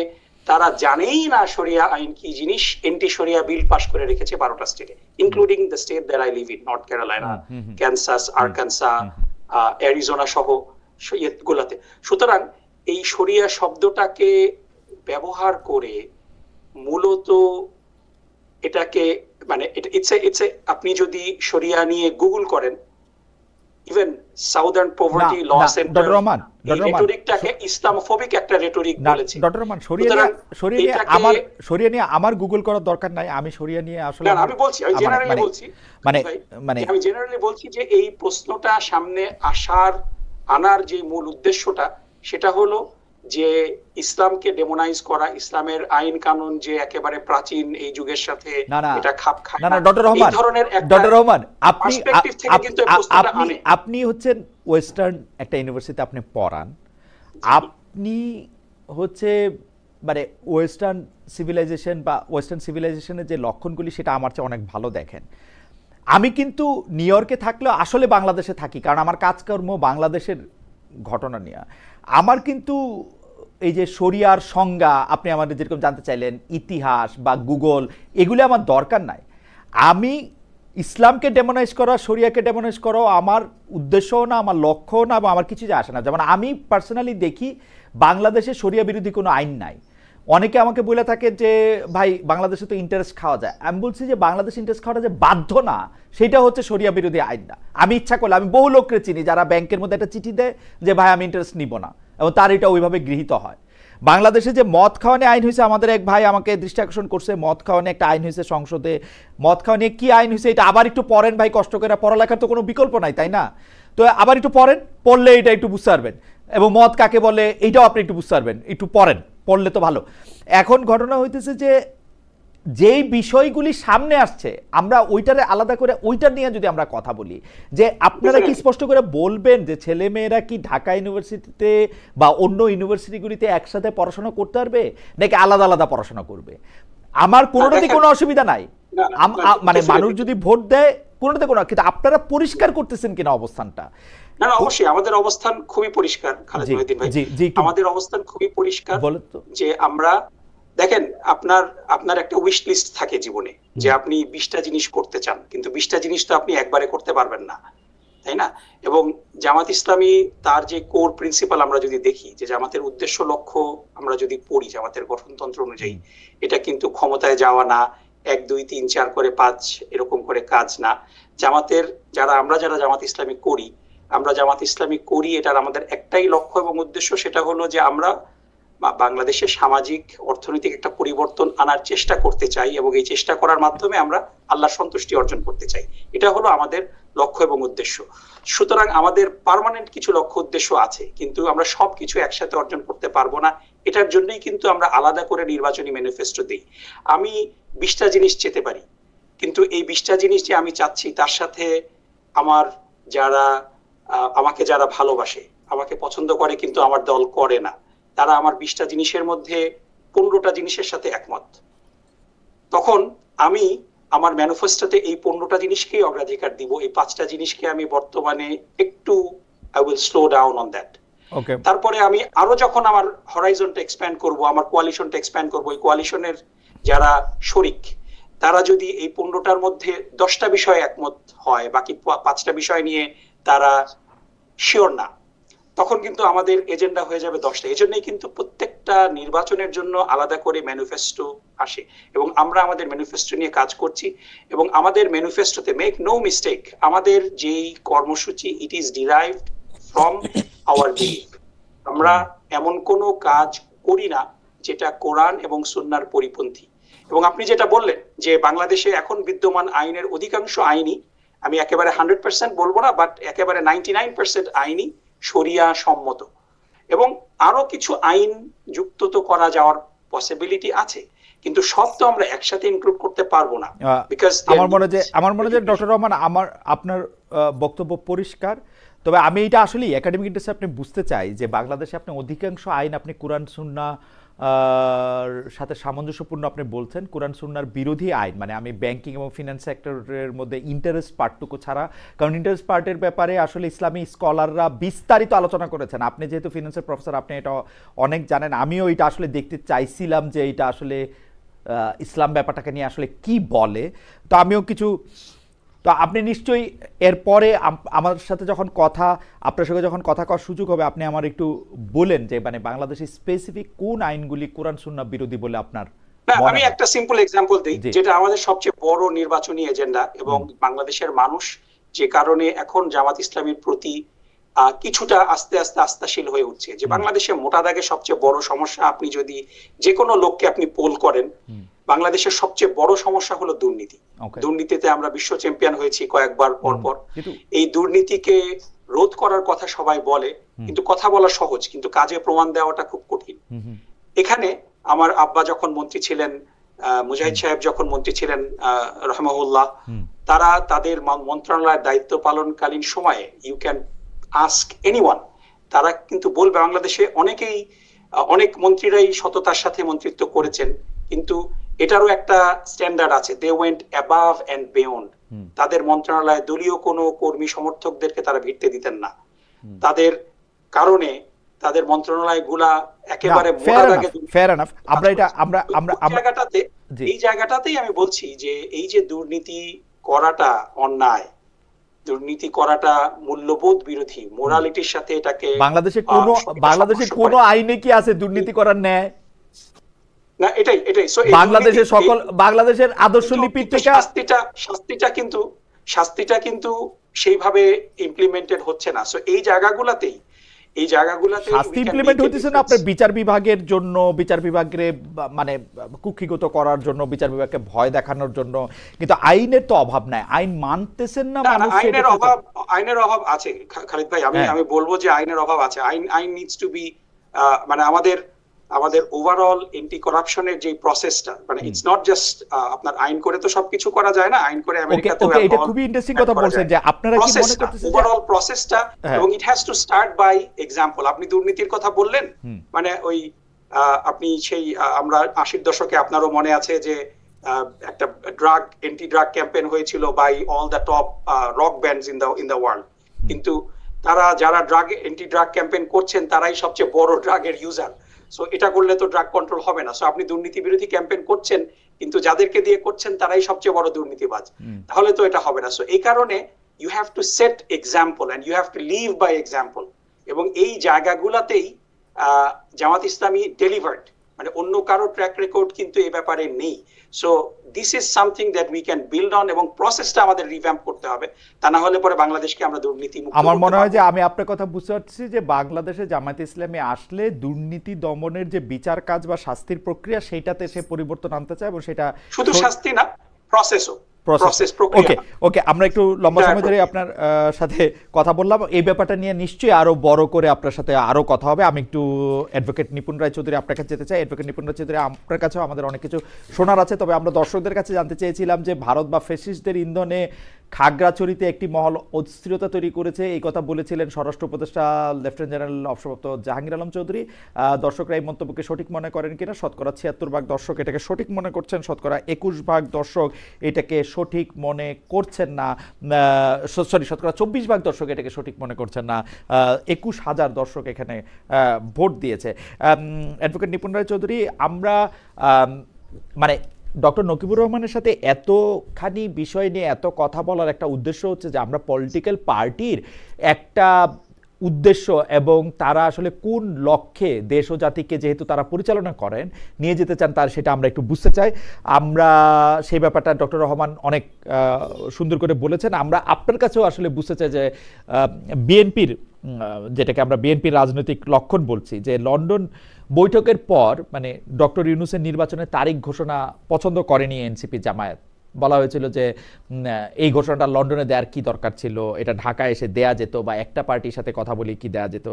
তারা জানেই না শরিয়া আইন কি জিনিস। এন্টি শরিয়া বিল পাস করে রেখেছে 12টা স্টেটে, including the state that I live in, north Carolina, Kansas, আরকানসা, Arizona সহ গুলাতে। সুতরাং এই শরিয়া শব্দটাকে ব্যবহার করে মূলত এটাকে মানে ইটস এ আপনি যদি শরিয়া নিয়ে গুগল করেন, ইভেন সাউদার্ন পভার্টি ল সেন্টার রেটরিকটাকে ইসলামোফোবিক একটা রেটরিক বলেছে। ডক্টর রহমান, শরিয়া নিয়ে আমার গুগল করার দরকার নাই। আমি শরিয়া নিয়ে আসলে আমি বলছি, আমি জেনারেলি বলছি যে এই প্রশ্নটা সামনে আনার যে মূল উদ্দেশ্যটা সেটা হলো যে ইসলামকে ডেমোনাইজ করা, ইসলামের আইন কানুন যে একেবারে প্রাচীন এই যুগের সাথে এটা খাপ খায় না। ডক্টর রহমান, আপনি হচ্ছেন ওয়েস্টার্ন একটা ইউনিভার্সিটিতে আপনি পড়ান, আপনি হচ্ছে মানে ওয়েস্টার্ন সিভিলাইজেশন বা ওয়েস্টার্ন সিভিলাইজেশনের যে লক্ষণগুলি সেটা আমার চেয়ে অনেক ভালো দেখেন। আমি কিন্তু নিউ ইয়র্কে থাকলেও আসলে বাংলাদেশে থাকি, কারণ আমার কাজকর্ম বাংলাদেশের ঘটনা নিয়ে। আমার কিন্তু এই যে শরিয়ার সংজ্ঞা আপনি আমাদের যেরকম জানতে চাইলেন, ইতিহাস বা গুগল, এগুলো আমার দরকার নাই। আমি ইসলামকে ডেমোনাইজ করা, শরিয়াকে ডেমোনাইজ করা আমার উদ্দেশ্যও না, আমার লক্ষ্যও না, বা আমার কিছু যে আসে না। যেমন আমি পার্সোনালি দেখি বাংলাদেশে শরিয়া বিরোধী কোনো আইন নাই। অনেকে আমাকে বলে থাকে যে ভাই বাংলাদেশে তো ইন্টারেস্ট খাওয়া যায়। আমি বলছি যে বাংলাদেশে ইন্টারেস্ট খাওয়াটা যে বাধ্য না, সেটা হচ্ছে শরিয়া বিরোধী আইন না। আমি ইচ্ছা করলে, আমি বহু লোককে চিনি যারা ব্যাংকের মধ্যে একটা চিঠি দেয় যে ভাই আমি ইন্টারেস্ট নিব না, এবং তার এটা ওইভাবে গৃহীত হয়। বাংলাদেশে যে মদ খাওয়া নিয়ে আইন হয়েছে, আমাদের এক ভাই আমাকে দৃষ্টি আকর্ষণ করছে, মদ খাওয়া নিয়ে একটা আইন হয়েছে সংসদে। মদ খাওয়া নিয়ে কি আইন হয়েছে এটা আবার একটু পড়েন ভাই, কষ্ট করে। পড়ালেখার তো কোনো বিকল্প নাই, তাই না? তো আবার একটু পড়েন, পড়লে এটা একটু বুঝতে পারবেন, এবং মদ কাকে বলে এইটাও আপনি একটু বুঝতে পারবেন। একটু পড়েন, পড়লে তো ভালো। এখন ঘটনা হইতেছে যে যেই বিষয়গুলি সামনে আসছে, আমরা ওইটারে আলাদা করে ওইটা নিয়ে যদি আমরা কথা বলি, যে আপনারা কি স্পষ্ট করে বলবেন যে ছেলে মেয়েরা কি ঢাকা ইউনিভার্সিটিতে বা অন্য ইউনিভার্সিটিগুলিতে একসাথে পড়াশোনা করতে পারবে, নাকি আলাদা আলাদা পড়াশোনা করবে? আমার কোনোটাতে কোনো অসুবিধা নাই, মানে মানুষ যদি ভোট দেয় কোনোটাতে কোনো, কিন্তু আপনারা পরিষ্কার করতেছেন কিনা অবস্থানটা? না, অবশ্যই আমাদের অবস্থান খুবই পরিষ্কার খালেদ মহিউদ্দিন ভাই। আমাদের অবস্থান খুবই পরিষ্কার যে আমরা, দেখেন, আপনার একটা উইশ লিস্ট থাকে জীবনে, যে আপনি 20টা জিনিস করতে চান, কিন্তু 20টা জিনিস তো আপনি একবারে করতে পারবেন না, তাই না? এবং জামাত ইসলামী তার যে কোর প্রিন্সিপাল আমরা যদি দেখি, যে জামাতের উদ্দেশ্য লক্ষ্য আমরা যদি পড়ি জামাতের গঠনতন্ত্র অনুযায়ী, এটা কিন্তু ক্ষমতায় যাওয়া না, 1 2 3 4 করে 5 এরকম করে কাজ না। জামাতের আমরা যারা জামাত ইসলামী করি, এটার আমাদের একটাই লক্ষ্য এবং উদ্দেশ্য, সেটা হলো যে আমরা বাংলাদেশের সামাজিক অর্থনৈতিক একটা পরিবর্তন আনার চেষ্টা করতে চাই, এবং এই চেষ্টা করার মাধ্যমে আমরা আল্লাহর সন্তুষ্টি অর্জন করতে চাই। এটা হলো আমাদের লক্ষ্য এবং উদ্দেশ্য। সুতরাং আমাদের পার্মানেন্ট কিছু লক্ষ্য উদ্দেশ্য আছে, কিন্তু আমরা সবকিছু একসাথে অর্জন করতে পারবো না। এটার জন্যই কিন্তু আমরা আলাদা করে নির্বাচনী ম্যানিফেস্টো দিই। আমি 20টা জিনিস চেতে পারি, কিন্তু এই 20টা জিনিস যে আমি চাচ্ছি, তার সাথে আমাকে যারা ভালোবাসে, আমাকে পছন্দ করে, কিন্তু আমার দল করে না, তারা আমার 20টা জিনিসের মধ্যে 15টা জিনিসের সাথে একমত। তখন আমি আমার ম্যানিফেস্টোতে এই 15টা জিনিসকেই অগ্রাধিকার দিব। এই 5টা জিনিসকে আমি বর্তমানে একটু I will slow down on that. তারপরে আমি আরো যখন আমার হরাইজনটা এক্সপ্যান্ড করব, আমার কোয়ালিশনটা এক্সপ্যান্ড করব, এই কোয়ালিশনের যারা শরিক, তারা যদি এই 15টার মধ্যে 10টা বিষয়ে একমত হয়, বাকি 5টা বিষয় নিয়ে তারা শিওর না, তখন কিন্তু আমাদের এজেন্ডা হয়ে যাবে 10টা। এজন্যই কিন্তু প্রত্যেকটা নির্বাচনের জন্য আলাদা করে ম্যানিফেস্টো আসে, এবং আমরা আমাদের ম্যানিফেস্টো নিয়ে কাজ করছি। এবং আমাদের ম্যানিফেস্টোতে, মেক নো মিস্টেক, আমাদের যেই কর্মসূচি, it is derived from our belief. আমরা এমন কোনো কাজ করি না যেটা কোরআন এবং সুন্নাহর পরিপন্থী। এবং আপনি যেটা বললেন যে বাংলাদেশে এখন বিদ্যমান আইনের অধিকাংশ আইনই, আমি একেবারে 100% বলবো না, বাট একেবারে 99% আইনই শরিয়া সম্মত, এবং আরো কিছু আইন যুক্ত তো করা যাওয়ার পসিবিলিটি আছে, কিন্তু সব তো আমরা একসাথে ইনক্লুড করতে পারবো না। বিকজ আমার মনে হয় ডক্টর রহমান, আপনার বক্তব্য পরিষ্কার। তবে আমি এটা আসলে একাডেমিক ইন্টারেস্টে আপনি বুঝতে চাই যে বাংলাদেশে আপনি অধিকাংশ আইন আপনি কোরআন সুন্নাহ সাথে সামঞ্জস্যপূর্ণ আপনি বলছেন। কোরআন সুন্নাহর বিরোধী আইন, মানে আমি ব্যাংকিং এবং ফিনান্স সেক্টরের মধ্যে ইন্টারেস্ট পার্টটুকু ছাড়া, কারণ ইন্টারেস্ট পার্টের ব্যাপারে আসলে ইসলামী স্কলাররা বিস্তারিত আলোচনা করেছেন। আপনি যেহেতু ফিনান্সের প্রফেসর, আপনি এটা অনেক জানেন। আমিও এটা আসলে দেখতে চাইছিলাম যে এটা আসলে ইসলাম ব্যাপারটাকে নিয়ে আসলে কি বলে। তো আমিও কিছু, তো আপনি নিশ্চয়ই এরপরে আমার সাথে যখন আপনার সঙ্গে যখন কথা করার সুযোগ হবে, আপনি আমার একটু বলেন যে মানে বাংলাদেশের স্পেসিফিক কোন আইনগুলি কোরআন সুন্নাহ বিরোধী বলে আপনার। আমি একটা সিম্পল এক্সাম্পল দিই, যেটা আমাদের সবচেয়ে বড় নির্বাচনী এজেন্ডা, এবং বাংলাদেশের মানুষ যে কারণে এখন জামাত ইসলামীর প্রতি কিছুটা আস্তে আস্তে আস্থাশীল হয়ে উঠছে। যে বাংলাদেশে মোটা দাগে সবচেয়ে বড় সমস্যা, আপনি যদি যে কোনো লোককে আপনি পোল করেন, বাংলাদেশের সবচেয়ে বড় সমস্যা হলো দুর্নীতি। দুর্নীতিতে আমরা বিশ্ব চ্যাম্পিয়ন হয়েছি কয়েকবার পর। এই দুর্নীতিকে রোধ করার কথা সবাই বলে, কিন্তু কথা বলা সহজ, কিন্তু কাজে প্রমাণ দেওয়াটা খুব কঠিন। এখানে আমার আব্বা যখন মন্ত্রী ছিলেন, মুজাহিদ সাহেব যখন মন্ত্রী ছিলেন রহমাহুল্লাহ, তারা তাদের মন্ত্রণালয়ের দায়িত্ব পালনকালীন সময়ে, ইউ ক্যান আস্ক এনিওয়ান, তারা কিন্তু বলবে বাংলাদেশে অনেক মন্ত্রীরাই সততার সাথে মন্ত্রিত্ব করেছেন, কিন্তু এটারও একটা স্ট্যান্ডার্ড আছে। They went above and beyond. তাদের মন্ত্রণালয়ে দলীয় কোনো কর্মী সমর্থকদেরকে তারা ভিড়তে দিতেন না। তাদের কারণে তাদের মন্ত্রণালয়গুলা একেবারে এই জায়গাটাতেই আমি বলছি যে এই যে দুর্নীতি করাটা অন্যায়, দুর্নীতি করাটা মূল্যবোধ বিরোধী, মোরালিটির সাথে এটাকে বাংলাদেশের কোনো আইনে কি আছে দুর্নীতি করার ন্যায়? না, এটাই এটাই বাংলাদেশের সকল বাংলাদেশের আদর্শ লিপি থেকে শাস্তিটা কিন্তু সেইভাবে ইমপ্লিমেন্টেড হচ্ছে না। সো এই জায়গাগুলোতে শাস্তি ইমপ্লিমেন্ট হইতেছে না আপনার বিচার বিভাগের জন্য, বিচার বিভাগের মানে কুক্ষিগত করার জন্য, বিচার বিভাগকে ভয় দেখানোর জন্য, কিন্তু আইনের তো অভাব নাই, আইন মানতেছেন না মানুষ। আইনের অভাব আছে খালিদ ভাই, আমি বলবো যে আইনের অভাব আছে। আইন নিডস টু বি, মানে আমাদের ওভারঅল এন্টি করাপশনের যে প্রসেসটা, মানে ইটস নট জাস্ট আপনার আইন করে তো সবকিছু করা যায় না। আইন করে আমেরিকাতেও এটা খুবই ইন্টারেস্টিং কথা বলছেন যে আপনারা কি মনে করতেছেন ওভারঅল প্রসেসটা, এবং it has to start by example. আপনি দুর্নীতির কথা বললেন, মানে ওই আপনি সেই আমরা 80-র দশকে আপনারও মনে আছে যে একটা এন্টি ড্রাগ ক্যাম্পেইন হয়েছিল by all the top rock bands in the world, কিন্তু যারা এন্টি ড্রাগ ক্যাম্পেইন করছেন তারাই সবচেয়ে বড় ড্রাগের ইউজার। সো এটা করলে তো ড্রাগ কন্ট্রোল হবে না। সো আপনি দুর্নীতি বিরোধী ক্যাম্পেইন করছেন, কিন্তু যাদেরকে দিয়ে করছেন তারাই সবচেয়ে বড় দুর্নীতিবাজ, তাহলে তো এটা হবে না। সো এই কারণে you have to set example and you have to live by example, এবং এই জায়গাগুলোতেই জামাত ইসলামী ডেলিভার্ড, মানে অন্য কারো ট্র্যাক রেকর্ড কিন্তু এই ব্যাপারে নেই। So this is something that we can build on, এবং প্রসেসটা আমাদের রিভ্যাম্প করতে হবে, তা না হলে পরে বাংলাদেশকে আমরা দুর্নীতি মুক্ত। আমার মনে হয় যে আমি আপনার কথা বুঝতে পারছি যে বাংলাদেশে জামায়াত ইসলামী আসলে দুর্নীতি দমনের যে বিচার কাজ বা শাস্তির প্রক্রিয়া সেইটাতে সে পরিবর্তন আনতে চায়, এবং সেটা শুধু শাস্তি না, প্রসেসও। ওকে, আমরা একটু লম্বা সময় ধরে আপনার সাথে কথা বললাম এই ব্যাপারটা নিয়ে, নিশ্চয়ই আরো বড় করে আপনার সাথে আরো কথা হবে। আমি একটু অ্যাডভোকেট নিপুণ রায় চৌধুরী আপনার কাছে যেতে চাই। অ্যাডভোকেট নিপুণ রায় চৌধুরী, আপনার কাছেও আমাদের অনেক কিছু শোনার আছে, তবে আমরা দর্শকদের কাছে জানতে চেয়েছিলাম যে ভারত বা ফ্যাসিস্টদের ইন্ধনে খাগড়াছড়িতে একটি মহল অস্থিরতা তৈরি করেছে, এই কথা বলেছিলেন স্বরাষ্ট্র উপদেষ্টা লেফটেন্যান্ট জেনারেল অবসরপ্রাপ্ত জাহাঙ্গীর আলম চৌধুরী। দর্শকরা এই মন্তব্যকে সঠিক মনে করেন কিনা? শতকরা 76% দর্শক এটাকে সঠিক মনে করছেন, শতকরা 21% দর্শক এটাকে সঠিক মনে করছেন না, শতকরা 24% দর্শক এটাকে সঠিক মনে করছেন না। 21,000 দর্শক এখানে ভোট দিয়েছে। অ্যাডভোকেট নিপুণ রায় চৌধুরী, আমরা মানে ডক্টর নকিবুর রহমানের সাথে এতখানি বিষয় নিয়ে এত কথা বলার একটা উদ্দেশ্য হচ্ছে যে আমরা পলিটিক্যাল পার্টির একটা উদ্দেশ্য এবং তারা আসলে কোন লক্ষ্যে দেশ ও জাতিকে যেহেতু তারা পরিচালনা করেন নিয়ে যেতে চান, তার সেটা আমরা একটু বুঝতে চাই। আমরা সেই ব্যাপারটা ডক্টর রহমান অনেক সুন্দর করে বলেছেন। আমরা আপনার কাছেও আসলে বুঝতে চাই যে বিএনপির, যেটাকে আমরা বিএনপির রাজনৈতিক লক্ষণ বলছি, যে লন্ডন বৈঠকের পর মানে ডক্টর ইউনূসের নির্বাচনের তারিখ ঘোষণা পছন্দ করেনি এনসিপি জামায়াত। বলা হয়েছিল যে এই ঘোষণাটা লন্ডনে দেওয়ার কি দরকার ছিল, এটা ঢাকায় এসে দেয়া যেত বা একটা পার্টির সাথে কথা বলে কি দেয়া যেত।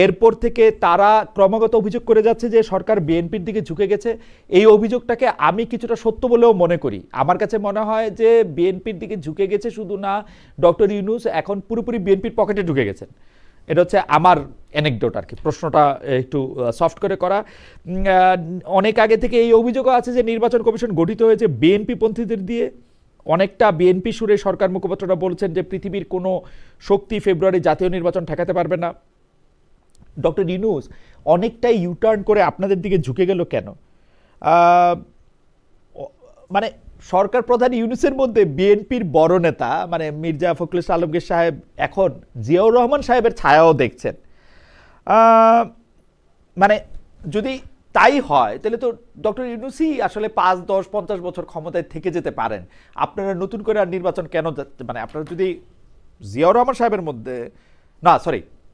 এরপর থেকে তারা ক্রমাগত অভিযোগ করে যাচ্ছে যে সরকার বিএনপির দিকে ঝুঁকে গেছে। এই অভিযোগটাকে আমি কিছুটা সত্য বলেও মনে করি। আমার কাছে মনে হয় যে বিএনপির দিকে ঝুঁকে গেছে শুধু না, ডক্টর ইউনূস এখন পুরোপুরি বিএনপির পকেটে ঢুকে গেছেন। এটা হচ্ছে আমার অ্যানেকডোট আর কি, প্রশ্নটা একটু সফট করে করা। অনেক আগে থেকে এই অভিযোগও আছে যে নির্বাচন কমিশন গঠিত হয়েছে বিএনপি পন্থীদের দিয়ে। অনেকটা বিএনপি সুরে সরকার মুখপাত্ররা বলছেন যে পৃথিবীর কোনো শক্তি ফেব্রুয়ারি জাতীয় নির্বাচন ঠেকাতে পারবে না। ডক্টর ইউনূস অনেকটাই ইউটার্ন করে আপনাদের দিকে ঝুঁকে গেল কেন? মানে সরকার প্রধান ইউনূসের মধ্যে বিএনপির বড় নেতা মানে মির্জা ফখরুল ইসলাম আলমগীর সাহেব এখন জিয়াউর রহমান সাহেবের ছায়াও দেখছেন। মানে যদি তাই হয় তাহলে তো ডক্টর ইউনূসই আসলে 5, 10, 50 বছর ক্ষমতায় থেকে যেতে পারেন। আপনারা নতুন করে আর নির্বাচন কেন, মানে আপনারা যদি জিয়াউর রহমান সাহেবের মধ্যে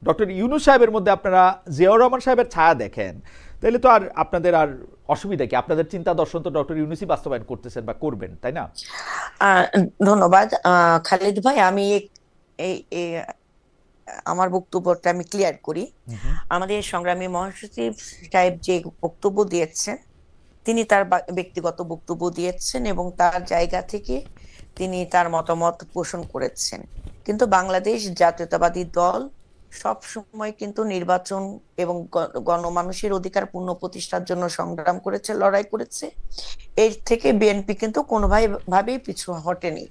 ডক্টর ইউনূস সাহেবের মধ্যে আপনারা জিয়াউর রহমান সাহেবের ছায়া দেখেন, তাহলে তো আর আপনাদের আর অসুবিধা কি? আপনাদের চিন্তা দর্শন তো ডক্টর ইউনূসই বাস্তবায়ন করতেছেন বা করবেন, তাই না? ধন্যবাদ খালিদ ভাই। আমি আমার বক্তব্যটা আমি ক্লিয়ার করি। আমাদের সংগ্রামী মহাসচিব সাহেব যে বক্তব্য দিয়েছেন, তিনি তার ব্যক্তিগত বক্তব্য দিয়েছেন এবং তার জায়গা থেকে তিনি তার মতামত পোষণ করেছেন। কিন্তু বাংলাদেশ জাতীয়তাবাদী দল সব সময় কিন্তু নির্বাচন এবং গণমানুষের অধিকার পুনঃপ্রতিষ্ঠার জন্য সংগ্রাম করেছে, লড়াই করেছে। এর থেকে বিএনপি কিন্তু কোনোভাবেই পিছু হটেনি।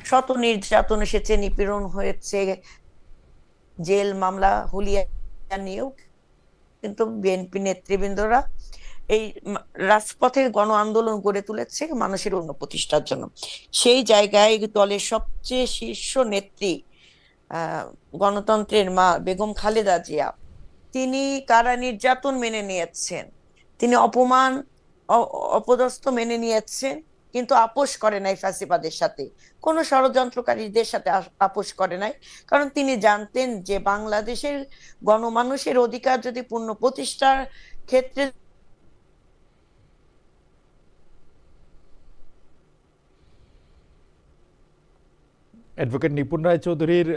শত নির্যাতন এসেছে, নিপীড়ন হয়েছে, জেল মামলা হুলিয়া নিয়েও কিন্তু বিএনপি নেতৃবৃন্দরা এই রাজপথে গণ আন্দোলন গড়ে তুলেছে মানুষের উন্নয়ন প্রতিষ্ঠার জন্য। সেই জায়গায় দলের সবচেয়ে শীর্ষ নেত্রী, গণতন্ত্রের মা বেগম খালেদা জিয়া, তিনি কারা নির্যাতন মেনে নিয়েছেন, তিনি অপমান অপদস্থ মেনে নিয়েছেন, কিন্তু আপোষ করে নাই ফ্যাসিবাদের সাথে, কোন ষড়যন্ত্রকারীদের সাথে আপোষ করে নাই। কারণ তিনি জানতেন যে বাংলাদেশের গণমানুষের অধিকার যদি পূর্ণ প্রতিষ্ঠার ক্ষেত্রে অ্যাডভোকেট নিপুণ রায় চৌধুরীর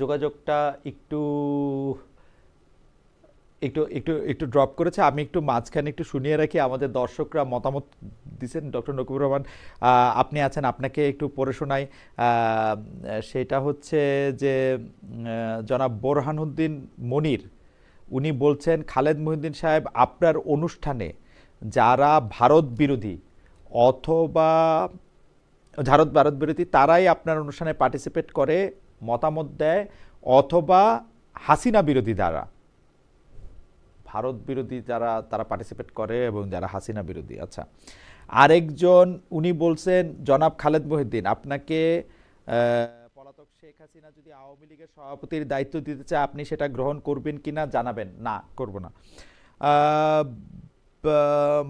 যোগাযোগটা একটু একটু একটু একটু ড্রপ করেছে। আমি একটু মাঝখানে একটু শুনিয়ে রাখি, আমাদের দর্শকরা মতামত দিচ্ছেন। ডক্টর নকিবুর রহমান আপনি আছেন, আপনাকে একটু পড়ে শোনাই। সেটা হচ্ছে যে জনাব বোরহানউদ্দিন মনির উনি বলছেন, খালেদ মহিউদ্দিন সাহেব আপনার অনুষ্ঠানে যারা ভারত বিরোধী অথবা ভারত বিরোধী তারাই আপনার অনুষ্ঠানে পার্টিসিপেট করে, মতামত দেয়, অথবা হাসিনা বিরোধী দ্বারা, ভারত বিরোধী যারা তারা পার্টিসিপেট করে এবং যারা হাসিনা বিরোধী। আচ্ছা, আরেকজন উনি বলছেন, জনাব খালেদ মহিউদ্দিন আপনাকে পলাতক শেখ হাসিনা যদি আওয়ামী লীগের সভাপতির দায়িত্ব দিতে চায় আপনি সেটা গ্রহণ করবেন কিনা জানাবেন। না, করব না।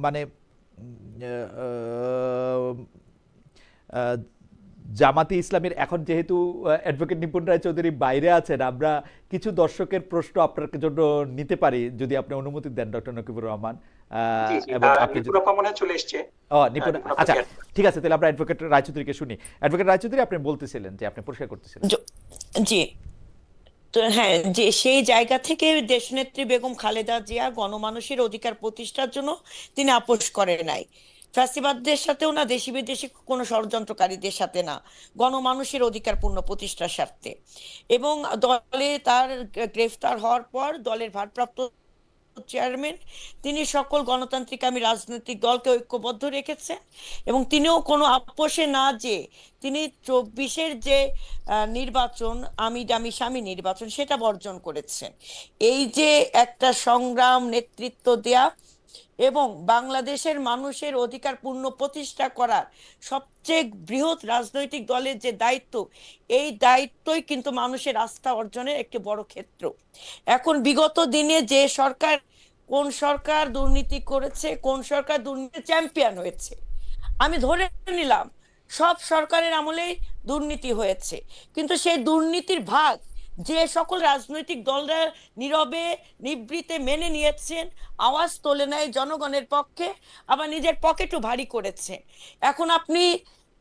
মানে জামাতি ইসলামের এখন যেহেতু অ্যাডভোকেট নিপুণ রায় চৌধুরী বাইরে আছেন, আমরা কিছু দর্শকের প্রশ্ন আপনার জন্য নিতে পারি যদি আপনি অনুমতি দেন ডক্টর নকিবুর রহমান। এবং আপনি চলে এসেছে। নিপুণ, আচ্ছা ঠিক আছে, তাহলে আমরা অ্যাডভোকেট রায়চৌধুরীকে শুনি। অ্যাডভোকেট রায়চৌধুরী, আপনি বলতেছিলেন যে আপনি পরিষ্কার করতেছিলেন। জি, তো হ্যাঁ, যে সেই জায়গা থেকে দেশনেত্রী বেগম খালেদা জিয়া গণমানুষের অধিকার প্রতিষ্ঠার জন্য তিনি আপোষ করে নাই, ফ্যাসিবাদদের সাথেও না, দেশি বিদেশি কোনো ষড়যন্ত্রকারীদের সাথে না, গণমানুষের অধিকার পূর্ণ প্রতিষ্ঠার স্বার্থে। এবং দলে তার গ্রেফতার হওয়ার পর দলের ভারপ্রাপ্ত চেয়ারম্যান তিনি সকল গণতান্ত্রিক রাজনৈতিক দলকে ঐক্যবদ্ধ রেখেছে, এবং তিনিও কোনো আপোষে না যে তিনি 24-এর যে নির্বাচন, আমি দামি স্বামী নির্বাচন, সেটা বর্জন করেছেন। এই যে একটা সংগ্রাম নেতৃত্ব দেয়া এবং বাংলাদেশের মানুষের অধিকার পূর্ণ প্রতিষ্ঠা করার সবচেয়ে বৃহৎ রাজনৈতিক দলের যে দায়িত্ব, এই দায়িত্বই কিন্তু মানুষের আস্থা অর্জনের একটি বড় ক্ষেত্র। এখন বিগত দিনে যে সরকার, কোন সরকার দুর্নীতি করেছে, কোন সরকার দুর্নীতি চ্যাম্পিয়ন হয়েছে, আমি ধরে নিলাম সব সরকারের আমলেই দুর্নীতি হয়েছে, কিন্তু সেই দুর্নীতির ভাগ যে সকল রাজনৈতিক দলরা নীরবে নিবৃতে মেনে নিয়েছেন, আওয়াজ তোলে নাই জনগণের পক্ষে, আবার নিজের পকেটও ভারী করেছে।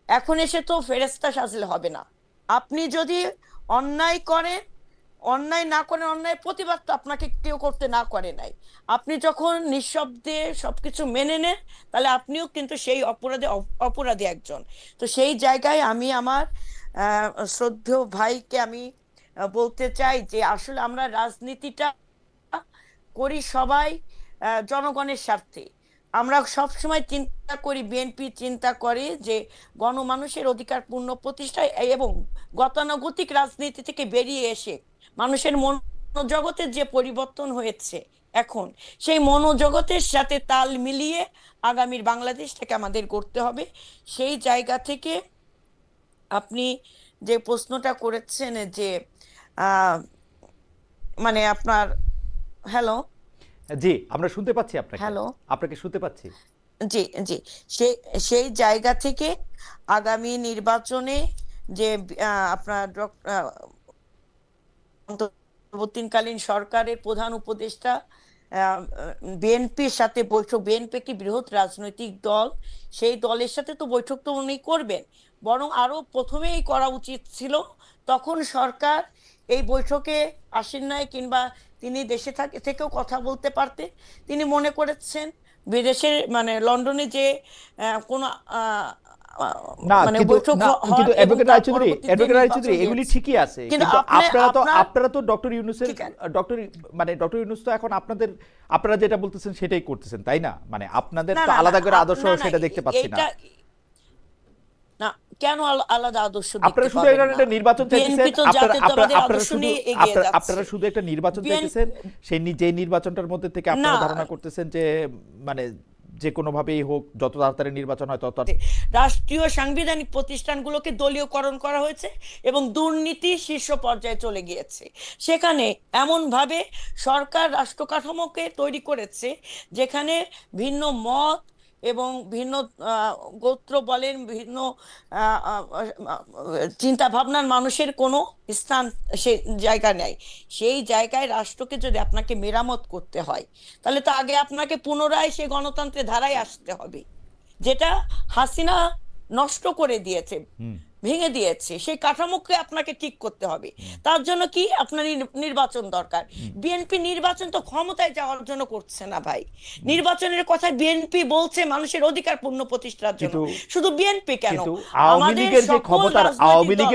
এখন এসে তো ফেরেশতা সাজলে হবে না। আপনি যদি অন্যায় করেন, অন্যায় না করেন, অন্যায় প্রতিবাদ তো আপনাকে কেউ করতে না করে নাই, আপনি যখন নিঃশব্দে সবকিছু মেনে নেন, তাহলে আপনিও কিন্তু সেই অপরাধী একজন। তো সেই জায়গায় আমি আমার শ্রদ্ধেয় ভাইকে আমি বলতে চাই যে আসলে আমরা রাজনীতিটা করি সবাই জনগণের স্বার্থে। আমরা সব সময় চিন্তা করি, বিএনপি চিন্তা করে যে গণমানুষের অধিকার পূর্ণ প্রতিষ্ঠায় এবং গতানুগতিক রাজনীতি থেকে বেরিয়ে এসে মানুষের মনোজগতের যে পরিবর্তন হয়েছে এখন, সেই মনোজগতের সাথে তাল মিলিয়ে আগামীর বাংলাদেশটাকে আমাদের গড়তে হবে। সেই জায়গা থেকে আপনি যে প্রশ্নটা করেছেন যে মানে আপনার, হ্যালো, জি আমরা শুনতে পাচ্ছি আপনাকে, হ্যালো, আপনাকে শুনতে পাচ্ছি। জি জি, সেই জায়গা থেকে আগামী নির্বাচনে যে আপনার অন্তর্বর্তীকালীন সরকারের প্রধান উপদেষ্টা বিএনপির সাথে বৈঠক, বিএনপি একটি বৃহৎ রাজনৈতিক দল, সেই দলের সাথে তো বৈঠক তো উনি করবেন, বরং আরো প্রথমেই করা উচিত ছিল। তখন সরকার এই বৈঠকে আসেন নাই, কিংবা তিনি দেশে থেকেও কথা বলতে পারতেন। তিনি মনে করেছেন বিদেশের মানে লন্ডনে যে কোনো না, মানে কিন্তু বৈঠক না, হয় কিন্তু এবং অ্যাডভোকেট তার রায়চৌধুরী, পরবর্তীতে অ্যাডভোকেট নির্বাচন রায়চৌধুরী এগুলি দিয়েছে। ঠিকই আছে, কিন্তু কিন্তু আপনারা তো ডক্টর ইউনূসের, ঠিক আছে, ডক্টর মানে ডক্টর ইউনূস তো এখন আপনারা যেটা বলতেছেন সেটাই করতেছেন, তাই না? মানে আপনাদের না তো না না আলাদা করে আদর্শ না না সেটা দেখতে পাচ্ছি না। এইটা না, কেন আলাদা আদর্শ দেখতে আপনারা শুধু পাবেন এখানে না? একটা নির্বাচন চাইতেছেন, বিএনপি তো আপনারা আপনারা জাতীয়তাবাদের আপনারা আদর্শ শুধু নিয়ে এগিয়ে যাচ্ছে। আপনারা শুধু একটা নির্বাচন বিএনপি চাইতেছেন, সেই যে নির্বাচনটার মধ্যে থেকে না, আপনারা ধারণা করতেছেন যে মানে যে কোনোভাবেই হোক যত তাড়াতাড়ি নির্বাচন হয় তত রাষ্ট্রীয় সাংবিধানিক প্রতিষ্ঠানগুলোকে দলীয়করণ করা হয়েছে এবং দুর্নীতি শীর্ষ পর্যায়ে চলে গিয়েছে। সেখানে এমনভাবে সরকার রাষ্ট্র কাঠামোকে তৈরি করেছে যেখানে ভিন্ন মত এবং ভিন্ন গোত্র বলেন, ভিন্ন চিন্তা ভাবনার মানুষের কোনো স্থান সে জায়গা নেই। সেই জায়গায় রাষ্ট্রকে যদি আপনাকে মেরামত করতে হয়, তাহলে তো আগে আপনাকে পুনরায় সে গণতন্ত্রের ধারায় আসতে হবে, যেটা হাসিনা নষ্ট করে দিয়েছে, ভেঙে দিয়েছে। সেই কাঠামোকে আপনাকে ঠিক করতে হবে। তার জন্য কি আপনার নির্বাচন দরকার। বিএনপি নির্বাচন তো ক্ষমতায় যাওয়ার জন্য করছে না ভাই। নির্বাচনের কথা বিএনপি বলছে মানুষের অধিকার পূর্ণ প্রতিষ্ঠার জন্য। শুধু বিএনপি কেন, কিন্তু আওয়ামী আমাদের লীগের যে সকল ক্ষমতার রাজনৈতিক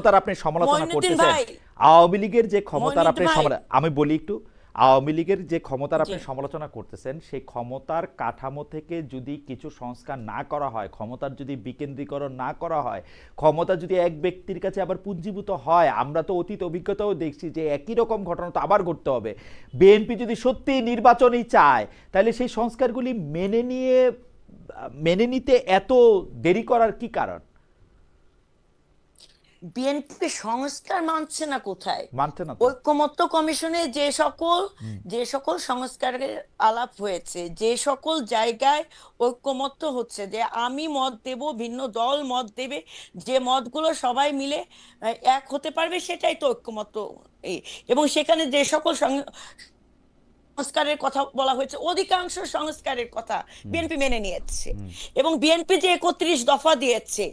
দল। আপনি সমালোচনা মঈনুদ্দিন করতেছেন, ভাই, আওয়ামী লীগের যে ক্ষমতার আপনি মঈনুদ্দিন ভাই, আমি বলি একটু, আওয়ামী লীগের যে ক্ষমতার আপনি জি, সমালোচনা করতেছেন, সেই ক্ষমতার কাঠামো থেকে যদি কিছু সংস্কার না করা হয়, ক্ষমতার যদি বিকেন্দ্রীকরণ না করা হয়, ক্ষমতা যদি এক ব্যক্তির কাছে আবার পুঞ্জীভূত হয়, আমরা তো অতীত অভিজ্ঞতাও দেখছি যে একই রকম ঘটনা তো আবার ঘটতে হবে। বিএনপি যদি সত্যি নির্বাচনই চায়, তাহলে সেই সংস্কারগুলি মেনে নিতে এত দেরি করার কি কারণ? বিএনপি সংস্কার মানছে না কোথায়? মানছে না তো। ঐক্যমত্য কমিশনে যে সকল সংস্কারের আলাপ হয়েছে, যে সকল জায়গায় ঐক্যমত্য হচ্ছে যে আমি মত দেব, ভিন্ন দল মত দেবে, যে মতগুলো সবাই মিলে এক হতে পারবে, সেটাই তো ঐক্যমত্য। এবং সেখানে যে সকল সংস্কারের কথা বলা হয়েছে, অধিকাংশ সংস্কারের কথা বিএনপি মেনে নিয়েছে। এবং বিএনপি যে 31 দফা দিয়েছে,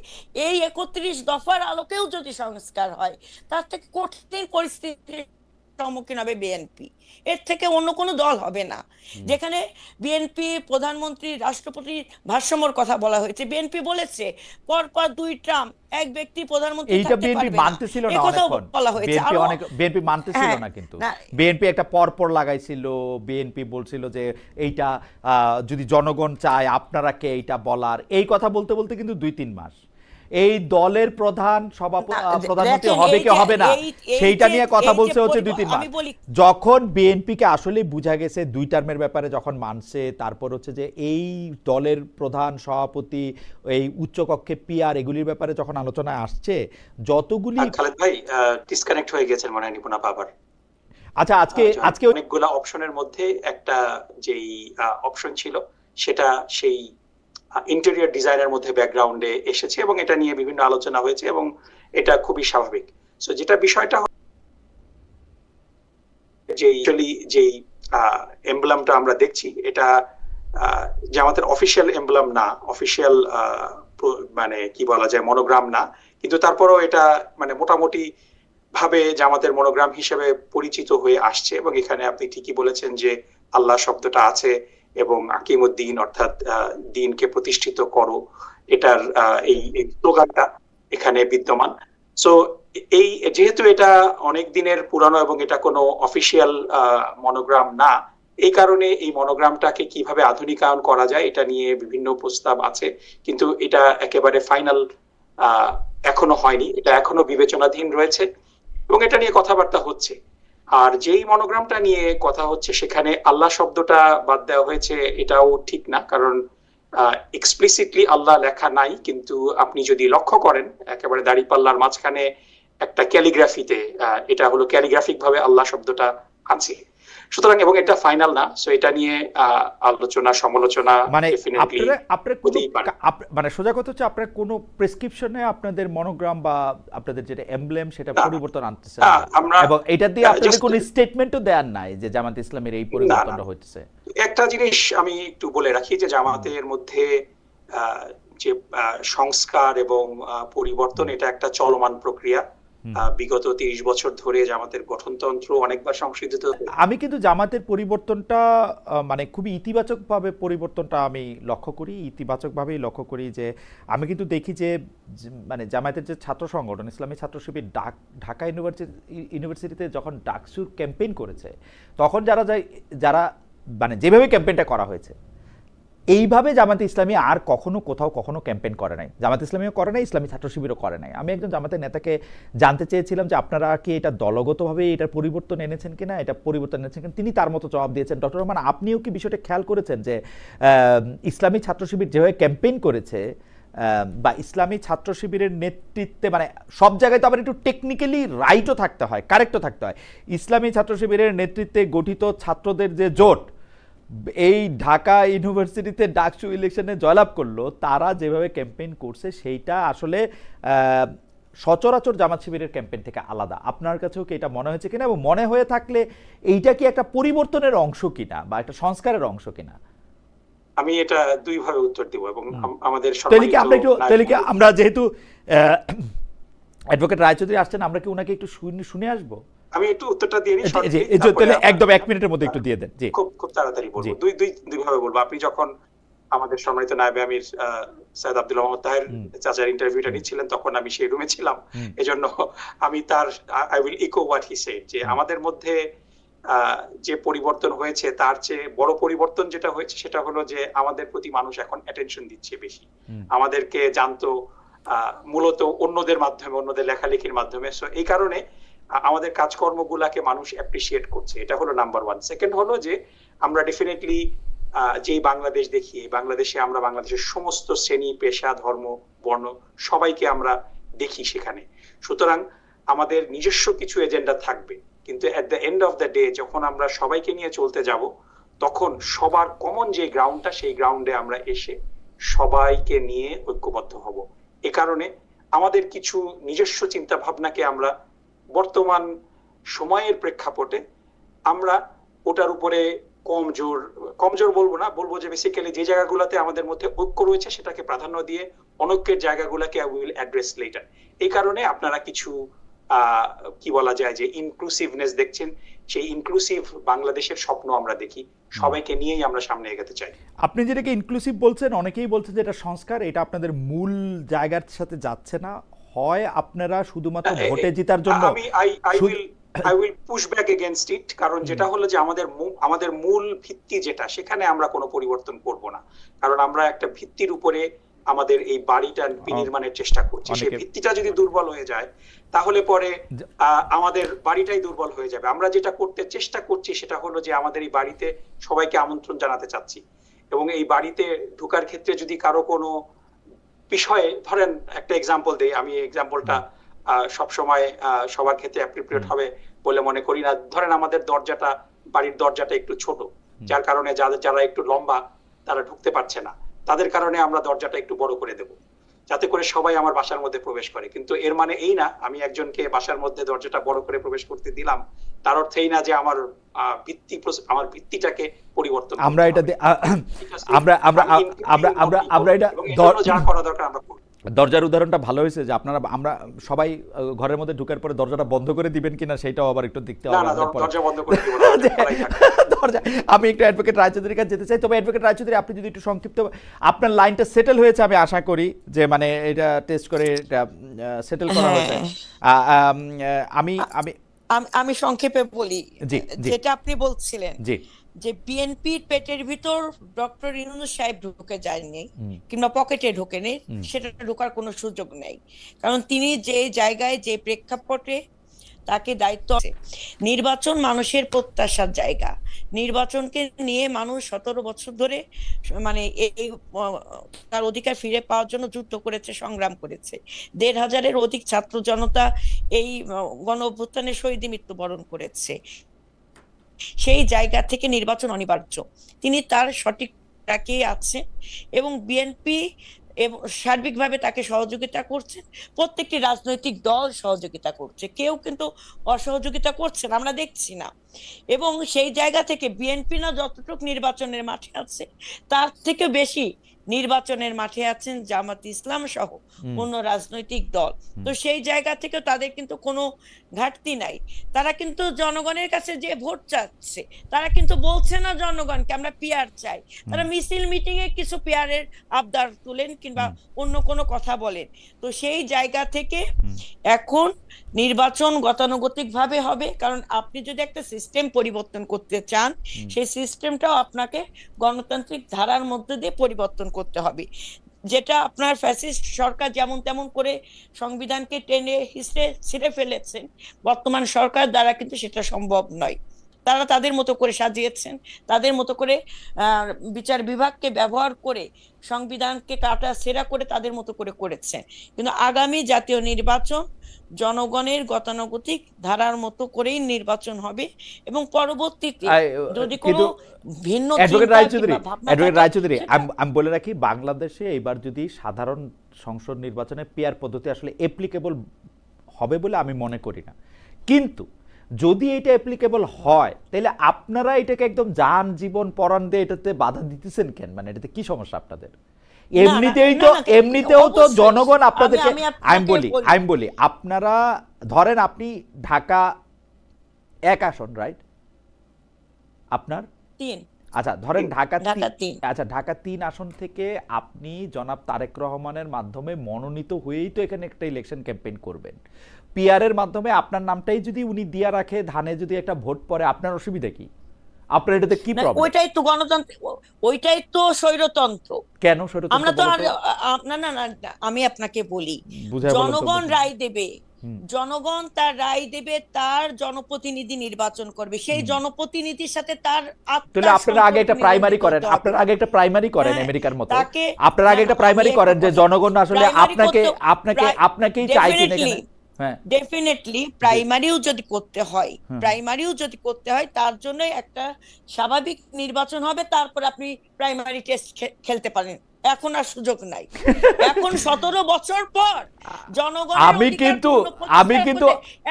এই 31 দফার আলোকেও যদি সংস্কার হয়, তার থেকে কঠিন পরিস্থিতির সম্মুখীন হবে বিএনপি। এর থেকে অন্য কোনো দল হবে না। যেখানে বিএনপি প্রধানমন্ত্রী রাষ্ট্রপতির ভারসাম্যর কথা বলা হয়েছে, বিএনপি বলেছে পরপর 2 টার্ম এক ব্যক্তি প্রধানমন্ত্রী এইটা থাকতে বিএনপি পারবে না, মানতেছিল এই না কথাও অনেকক্ষণ। বলা হয়েছে। আরো বিএনপি মানতেছিল হ্যাঁ, না, কিন্তু না, বিএনপি একটা পরপর লাগাইছিল। বিএনপি বলছিল যে এইটা যদি জনগণ চায় আপনারা কে এইটা বলার, এই কথা বলতে বলতে কিন্তু 2-3 মাস এই দলের প্রধানমন্ত্রী দেখেন, হবে এই কি যে হবে না এই সেইটা যে নিয়ে কথা এই যে বলছে হচ্ছে 2-3 মাস। আমি বলি, যখন বিএনপিকে আসলে বুঝা গেছে 2 টার্মের ব্যাপারে, যখন মানছে, তারপর হচ্ছে যে এই দলের প্রধান সভাপতি, এই উচ্চকক্ষে পিআর, এগুলির ব্যাপারে যখন আলোচনায় আসছে, যতগুলি খালেদ ভাই ডিসকানেক্ট হয়ে গেছেন মনে হয় নিপুণ আপা আবার। আচ্ছা, আজকে অনেকগুলা অপশনের মধ্যে একটা যেই অপশন ছিল সেটা সেই ইন্টেরিয়র ডিজাইনের মধ্যে ব্যাকগ্রাউন্ডে এসেছে এবং এটা নিয়ে বিভিন্ন আলোচনা হয়েছে এবং এটা খুবই স্বাভাবিক। সো যেটা বিষয়টা যেই এমব্লেমটা আমরা দেখছি, এটা জামাতের অফিসিয়াল এমব্লেম না, অফিসিয়াল মানে কি বলা যায় মনোগ্রাম না, কিন্তু তারপরেও এটা মানে মোটামুটি ভাবে জামাতের মনোগ্রাম হিসেবে পরিচিত হয়ে আসছে। এবং এখানে আপনি ঠিকই বলেছেন যে আল্লাহ শব্দটা আছে এবং আকিমুদ্দিন অর্থাৎ দিনকে প্রতিষ্ঠিত করো, এটার এই স্লোগানটা এখানে বিদ্যমান। সো এই যেহেতু এটা অনেক দিনের পুরানো এবং এটা কোনো অফিসিয়াল মনোগ্রাম না, এই কারণে এই মনোগ্রামটাকে কিভাবে আধুনিকায়ন করা যায় এটা নিয়ে বিভিন্ন প্রস্তাব আছে, কিন্তু এটা একেবারে ফাইনাল এখনো হয়নি, এটা এখনো বিবেচনাধীন রয়েছে এবং এটা নিয়ে কথাবার্তা হচ্ছে। আর যেই মনোগ্রামটা নিয়ে কথা হচ্ছে সেখানে আল্লাহ শব্দটা বাদ দেওয়া হয়েছে, এটাও ঠিক না, কারণ এক্সপ্লিসিটলি আল্লাহ লেখা নাই, কিন্তু আপনি যদি লক্ষ্য করেন একেবারে দাড়িপাল্লার মাঝখানে একটা ক্যালিগ্রাফিতে এটা হলো ক্যালিগ্রাফিক ভাবে আল্লাহ শব্দটা আছে। সুতরাং এবং এটা ফাইনাল না, সো এটা নিয়ে আলোচনা সমালোচনা মানে ডেফিনেটলি মানে সোজা কথা হচ্ছে আপনার কোনো প্রেসক্রিপশনে আপনাদের মনোগ্রাম বা আপনাদের যেটা এমব্লেম সেটা পরিবর্তন আনতেছে না, এবং এটা দিয়ে আপনাদের কোনো স্টেটমেন্টও দেওয়ার নাই যে জামাত ইসলামের এই পরিবর্তনটা হচ্ছে। একটা জিনিস আমি একটু বলে রাখি যে জামাতের মধ্যে যে সংস্কার এবং পরিবর্তন, এটা একটা চলমান প্রক্রিয়া। বিগত 30 বছর ধরে জামাতের গঠনতন্ত্র অনেকবার সংশোধিত। আমি কিন্তু জামাতের পরিবর্তনটা মানে খুবই ইতিবাচকভাবে পরিবর্তনটা আমি ইতিবাচকভাবেই লক্ষ্য করি। যে আমি কিন্তু দেখি যে মানে জামায়াতের যে ছাত্র সংগঠন ইসলামী ছাত্র শিবির ঢাকা ইউনিভার্সিটিতে যখন ডাকসুর ক্যাম্পেইন করেছে, তখন যারা মানে যেভাবে ক্যাম্পেইনটা করা হয়েছে, এইভাবে জামাতে ইসলামী আর কখনো কোথাও কখনো ক্যাম্পেইন করে নাই, জামাতে ইসলামীও করে নাই, ইসলামী ছাত্র শিবিরও করে নাই। আমি একজন জামাতের নেতাকে জানতে চেয়েছিলাম যে আপনারা কি এটা দলগতভাবে এটার পরিবর্তন এনেছেন কিনা, এটা পরিবর্তন এনেছেন কিনা। তিনি তার মতো জবাব দিয়েছেন। ডক্টর রহমান, আপনিও কি বিষয়টা খেয়াল করেছেন যে ইসলামী ছাত্র শিবির যেভাবে ক্যাম্পেইন করেছে বা ইসলামী ছাত্র শিবিরের নেতৃত্বে, মানে সব জায়গায় তো আবার একটু টেকনিক্যালি রাইটও থাকতে হয়, কারেক্টও থাকতে হয়। ইসলামী ছাত্র শিবিরের নেতৃত্বে গঠিত ছাত্রদের যে জোট এই ঢাকা ইউনিভার্সিটিতে ডাকসু ইলেকশনে জয়লাভ করলো, তারা যেভাবে ক্যাম্পেইন করছে সেইটা আসলে সচরাচর জামাত শিবিরের ক্যাম্পেইন থেকে আলাদা। আপনার কাছেও কি এটা মনে হয়েছে কিনা, এবং মনে হয়ে থাকলে এইটা কি একটা পরিবর্তনের অংশ কিনা বা একটা সংস্কারের অংশ কিনা? আমি এটা দুইভাবে উত্তর দিব, এবং আমাদের তাহলে কি আমরা যেহেতু অ্যাডভোকেট রায়চৌধুরী আসছেন, আমরা কি ওনাকে একটু শুনে আসবো? আমি একটু উত্তরটা দিয়ে নিই, তাহলে একদম 1 মিনিটের মধ্যে একটু দিয়ে দেন। জি, খুব তাড়াতাড়ি বলবো। দুই ভাবে বলবো। আপনি যখন আমাদের সম্মানিত নায়েবে আমির সৈয়দ আব্দুল্লাহ মোহাম্মদ তাহের চাচার ইন্টারভিউটা নিচ্ছিলেন, তখন আমি সেই রুমে ছিলাম, এজন্য আমি তার I will echo what he said, যে আমাদের মধ্যে যে পরিবর্তন হয়েছে তার চেয়ে বড় পরিবর্তন যেটা হয়েছে সেটা হলো যে আমাদের প্রতি মানুষ এখন অ্যাটেনশন দিচ্ছে বেশি, আমাদেরকে জানতো মূলত অন্যদের মাধ্যমে, অন্যদের লেখালেখির মাধ্যমে। সো এই কারণে আমাদের কাজকর্মগুলাকে মানুষ অ্যাপ্রিসিয়েট করছে, এটা হলো নাম্বার ওয়ান। সেকেন্ড হলো যে আমরা ডেফিনেটলি যেই বাংলাদেশ দেখি, এই বাংলাদেশে আমরা বাংলাদেশের সমস্ত শ্রেণী, পেশা, ধর্ম, বর্ণ সবাইকে আমরা দেখি সেখানে। সুতরাং আমাদের নিজস্ব কিছু এজেন্ডা থাকবে, কিন্তু at the end of the day যখন আমরা সবাইকে নিয়ে চলতে যাব, তখন সবার কমন যে গ্রাউন্ডটা, সেই গ্রাউন্ডে আমরা এসে সবাইকে নিয়ে ঐক্যবদ্ধ হব। এ কারণে আমাদের কিছু নিজস্ব চিন্তা ভাবনাকে আমরা বর্তমান সময়ের প্রেক্ষাপটে আমরা ওটার উপরে কমজোর বলবো না, বলবো যে বেসিক্যালি যে জায়গাগুলোতে আমাদের মধ্যে ঐক্য রয়েছে সেটাকে প্রাধান্য দিয়ে অনৈক্যের জায়গাগুলোকে উই উইল অ্যাড্রেস লেটার। এই কারণে আপনারা কিছু কি বলা যায় যে ইনক্লুসিভনেস দেখছেন, সেই ইনক্লুসিভ বাংলাদেশের স্বপ্ন আমরা দেখি, সবাইকে নিয়েই আমরা সামনে এগোতে চাই। আপনি যেটাকে ইনক্লুসিভ বলছেন, অনেকেই বলছেন যে এটা সংস্কার, এটা আপনাদের মূল জায়গার সাথে যাচ্ছে না। হয় আপনারা শুধুমাত্র ভোটে জেতার জন্য, I will push back against it, কারণ যেটা হলো যে আমাদের মূল ভিত্তি যেটা, সেখানে আমরা কোনো পরিবর্তন করব না। কারণ আমরা একটা ভিত্তির উপরে আমাদের এই বাড়িটা বিনির্মাণের চেষ্টা করছি। সেই ভিত্তিটা যদি দুর্বল হয়ে যায়, তাহলে পরে আমাদের বাড়িটাই দুর্বল হয়ে যাবে। আমরা যেটা করতে চেষ্টা করছি সেটা হলো যে আমাদের এই বাড়িতে সবাইকে আমন্ত্রণ জানাতে চাচ্ছি, এবং এই বাড়িতে ঢোকার ক্ষেত্রে যদি কারো কোনো বিষয়ে, ধরেন একটা এক্সাম্পল দেই, আমি এক্সাম্পলটা সবসময় সবার ক্ষেত্রে অ্যাপ্রোপ্রিয়েট হবে বলে মনে করি না। ধরেন আমাদের বাড়ির দরজাটা একটু ছোট, যার কারণে যারা একটু লম্বা তারা ঢুকতে পারছে না, তাদের কারণে আমরা দরজাটা একটু বড় করে দেব, যাতে করে সবাই আমার বাসার মধ্যে প্রবেশ করে। কিন্তু এর মানে এই না আমি একজনকে বাসার মধ্যে দরজাটা বড় করে প্রবেশ করতে দিলাম, তার অর্থ এই না যে আমার ভিত্তিটাকে পরিবর্তন। আমরা এটা যা করা দরকার আমরা করব। দরজার উদাহরণটা ভালো হয়েছে যে আমরা সবাই ঘরের মধ্যে ঢোকার পরে দরজাটা বন্ধ করে দিবেন কিনা সেটাও আবার একটু দেখতে হবে। আমি একটু অ্যাডভোকেট রায়চৌধুরীর কাছে যেতে চাই। তবে অ্যাডভোকেট রায়চৌধুরী, আপনি যদি একটু সংক্ষিপ্ত, আপনার লাইনটা সেটেল হয়েছে আমি আশা করি, যে মানে এটা টেস্ট করে এটা সেটেল করা হয়েছে। আমি সংক্ষেপে বলি যেটা আপনি বলছিলেন, যে বিএনপির পেটের ভিতর ডক্টর ইউনূস সাহেব ঢুকে যায়নি কিংবা পকেটে ঢোকেনি, সেটা ঢোকার কোনো সুযোগ নেই। কারণ তিনি যে জায়গায়, যে প্রেক্ষাপটে তাকে দায়িত্ব আছে, নির্বাচন মানুষের প্রত্যাশার জায়গা। নির্বাচনকে নিয়ে মানুষ 17 বছর ধরে মানে এই তার অধিকার ফিরে পাওয়ার জন্য যুদ্ধ করেছে, সংগ্রাম করেছে। 1,500-এর অধিক ছাত্র জনতা এই গণ অভ্যুত্থানে শহীদে মৃত্যুবরণ করেছে। সেই জায়গা থেকে নির্বাচন অনিবার্য। তিনি তার সঠিক ট্র্যাকে আছে, এবং বিএনপি সার্বিকভাবে তাকে সহযোগিতা করছে। প্রত্যেকটি রাজনৈতিক দল সহযোগিতা করছে, কেউ কিন্তু অসহযোগিতা করছে না, আমরা দেখছি না। এবং সেই জায়গা থেকে বিএনপি না যতটুকু নির্বাচনের মাঠে আছে, তার থেকে বেশি নির্বাচনের মাঠে আছেন জামাত ইসলাম সহ অন্য রাজনৈতিক দল। তো সেই জায়গা থেকে তাদের কিন্তু কোনো ঘাটতি নাই। তারা কিন্তু জনগণের কাছে যে ভোট চাচ্ছে, তারা কিন্তু বলছে না জনগণকে আমরা পিয়ার চাই। তারা মিছিল মিটিং এ কিছু পিয়ারের আবদার তুলেন কিংবা অন্য কোনো কথা বলেন। তো সেই জায়গা থেকে এখন নির্বাচন গতানুগতিক ভাবে হবে, কারণ আপনি যদি একটা সিস্টেম পরিবর্তন করতে চান, সেই সিস্টেমটাও আপনাকে গণতান্ত্রিক ধারার মধ্যে দিয়ে পরিবর্তন করতে হবে। যেটা আপনার ফ্যাসিস্ট সরকার যেমন তেমন করে সংবিধানকে টেনে হিসড়ে ছিঁড়ে ফেলেছেন, বর্তমান সরকার দ্বারা কিন্তু সেটা সম্ভব নয়। তারা তাদের মতো করে সাজিয়েছেন, তাদের মতো করে বিচার বিভাগকে ব্যবহার করে সংবিধানকে কাটা ছেঁড়া করে তাদের মতো করে করেছেন। কিন্তু আগামী জাতীয় নির্বাচন জনগণের গতানুগতিক ধারার মতো করেই নির্বাচন হবে, এবং পরবর্তীতে যদি কোনো ভিন্ন রায়চৌধুরী, আমি বলে রাখি, বাংলাদেশে এবার যদি সাধারণ সংসদ নির্বাচনে পিয়ার পদ্ধতি আসলে অ্যাপ্লিকেবল হবে বলে আমি মনে করি না। কিন্তু যদি এটা অ্যাপ্লিকেবল হয় তাহলে আপনারা এটাকে একদম যান জীবন পরাণ দিয়ে এটাতে বাধা দিতেছেন কেন? মানে এটাতে কি সমস্যা আপনাদের? এমনিতেও তো জনগণ আপনাদেরকে, আমি বলি আপনারা ধরেন আপনি ঢাকা 1 আসন, রাইট? আপনার 3, আচ্ছা ধরেন ঢাকা 3, আচ্ছা ঢাকা 3 আসন থেকে আপনি জনাব তারেক রহমানের মাধ্যমে মনোনীত হয়েই তো এখানে একটা ইলেকশন ক্যাম্পেইন করবেন। পিআরের মাধ্যমে আপনার নামটাই যদি উনি দিয়া রাখে, ধানে যদি একটা ভোট পড়ে, আপনার অসুবিধা কি? আপনার এটাতে কি প্রবলেম? ওইটাই তো গণতন্ত্র, ওইটাই তো স্বৈরতন্ত্র। কেন স্বৈরতন্ত্র? আমরা তো না, আমি আপনাকে বলি, জনগণ রায় দেবে, জনগণ তার রায় দেবে, তার জনপ্রতিনিধি নির্বাচন করবে, সেই জনপ্রতিনিধির সাথে তার তাহলে আপনারা আগে একটা প্রাইমারি করেন, আমেরিকার মতো আপনারা আগে একটা প্রাইমারি করেন যে জনগণ আসলে আপনাকেই চাই কিনা। ডেফিনেটলি প্রাইমারিও যদি করতে হয় তার জন্য একটা স্বাভাবিক নির্বাচন হবে, তারপর আপনি প্রাইমারি টেস্ট খেলতে পারেন। এখন আর সুযোগ নাই। এখন 17 বছর পর জনগণ, আমি কিন্তু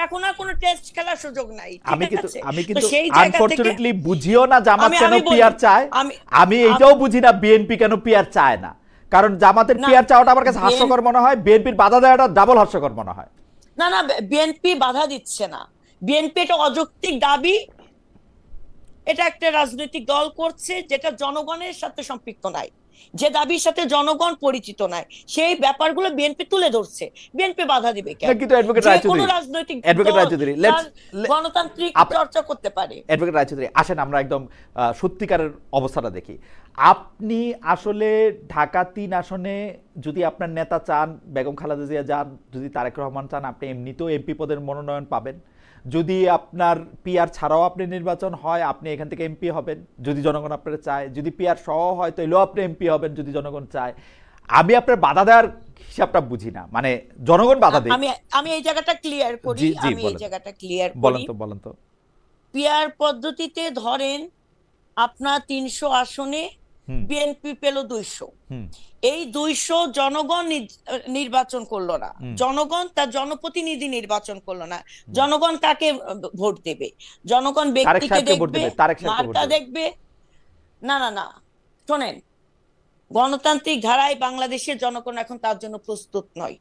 এখন আর কোনো টেস্ট খেলার সুযোগ নাই। আমি কিন্তু আনফরচুনেটলি বুঝিও না জামাত কেন পিআর চায়, আমি এইটাও বুঝি না বিএনপি কেন পিআর চায় না। কারণ জামাতের পিআর চাওয়াটা আমার কাছে হাস্যকর মনে হয়, বিএনপির বাধা দেওয়াটা ডাবল হাস্যকর মনে হয়। না, বিএনপি বাধা দিচ্ছে না। বিএনপি এটা অযৌক্তিক দাবি, এটা একটা রাজনৈতিক দল করছে যেটা জনগণের সাথে সম্পৃক্ত নাই, যে দাবির সাথে জনগণ পরিচিত নাই, সেই ব্যাপারগুলো বিএনপি তুলে ধরছে। বিএনপি বাধা দিবে কেন? কিন্তু অ্যাডভোকেট রায়চৌধুরী গণতান্ত্রিক চর্চা করতে পারে। অ্যাডভোকেট রায়চৌধুরী, আসেন আমরা একদম সত্যিকারের অবস্থাটা দেখি। আপনি আসলে ঢাকা 3 আসনে যদি আপনার নেতা চান, বেগম খালেদা জিয়া যান, যদি তারেক রহমান চান, আপনি এমনিতেও এমপি পদের মনোনয়ন পাবেন। যদি আপনার পিআর ছাড়াও আপনি নির্বাচন হয়, আপনি এখান থেকে এমপি হবেন যদি জনগণ আপনারা চায়। যদি পিআর সহ হয় তাহলেও আপনি এমপি হবেন যদি জনগণ চায়। আমি আপনার বাধা দেওয়ার হিসাবটা বুঝি না, মানে জনগণ বাধা দেয়। আমি এই জায়গাটা ক্লিয়ার করি, বলেন তো। পিআর পদ্ধতিতে ধরেন আপনার 300 আসনে বিএনপি পেল 200, এই 200 জনগণ নির্বাচন করলো না, জনগণ তার জনপ্রতিনিধি নির্বাচন করলো না। জনগণ কাকে ভোট দেবে? জনগণ ব্যক্তিকে দেখবে, মার্কা দেখবে। না, শোনেন, গণতান্ত্রিক ধারায় বাংলাদেশের জনগণ এখন তার জন্য প্রস্তুত নয়,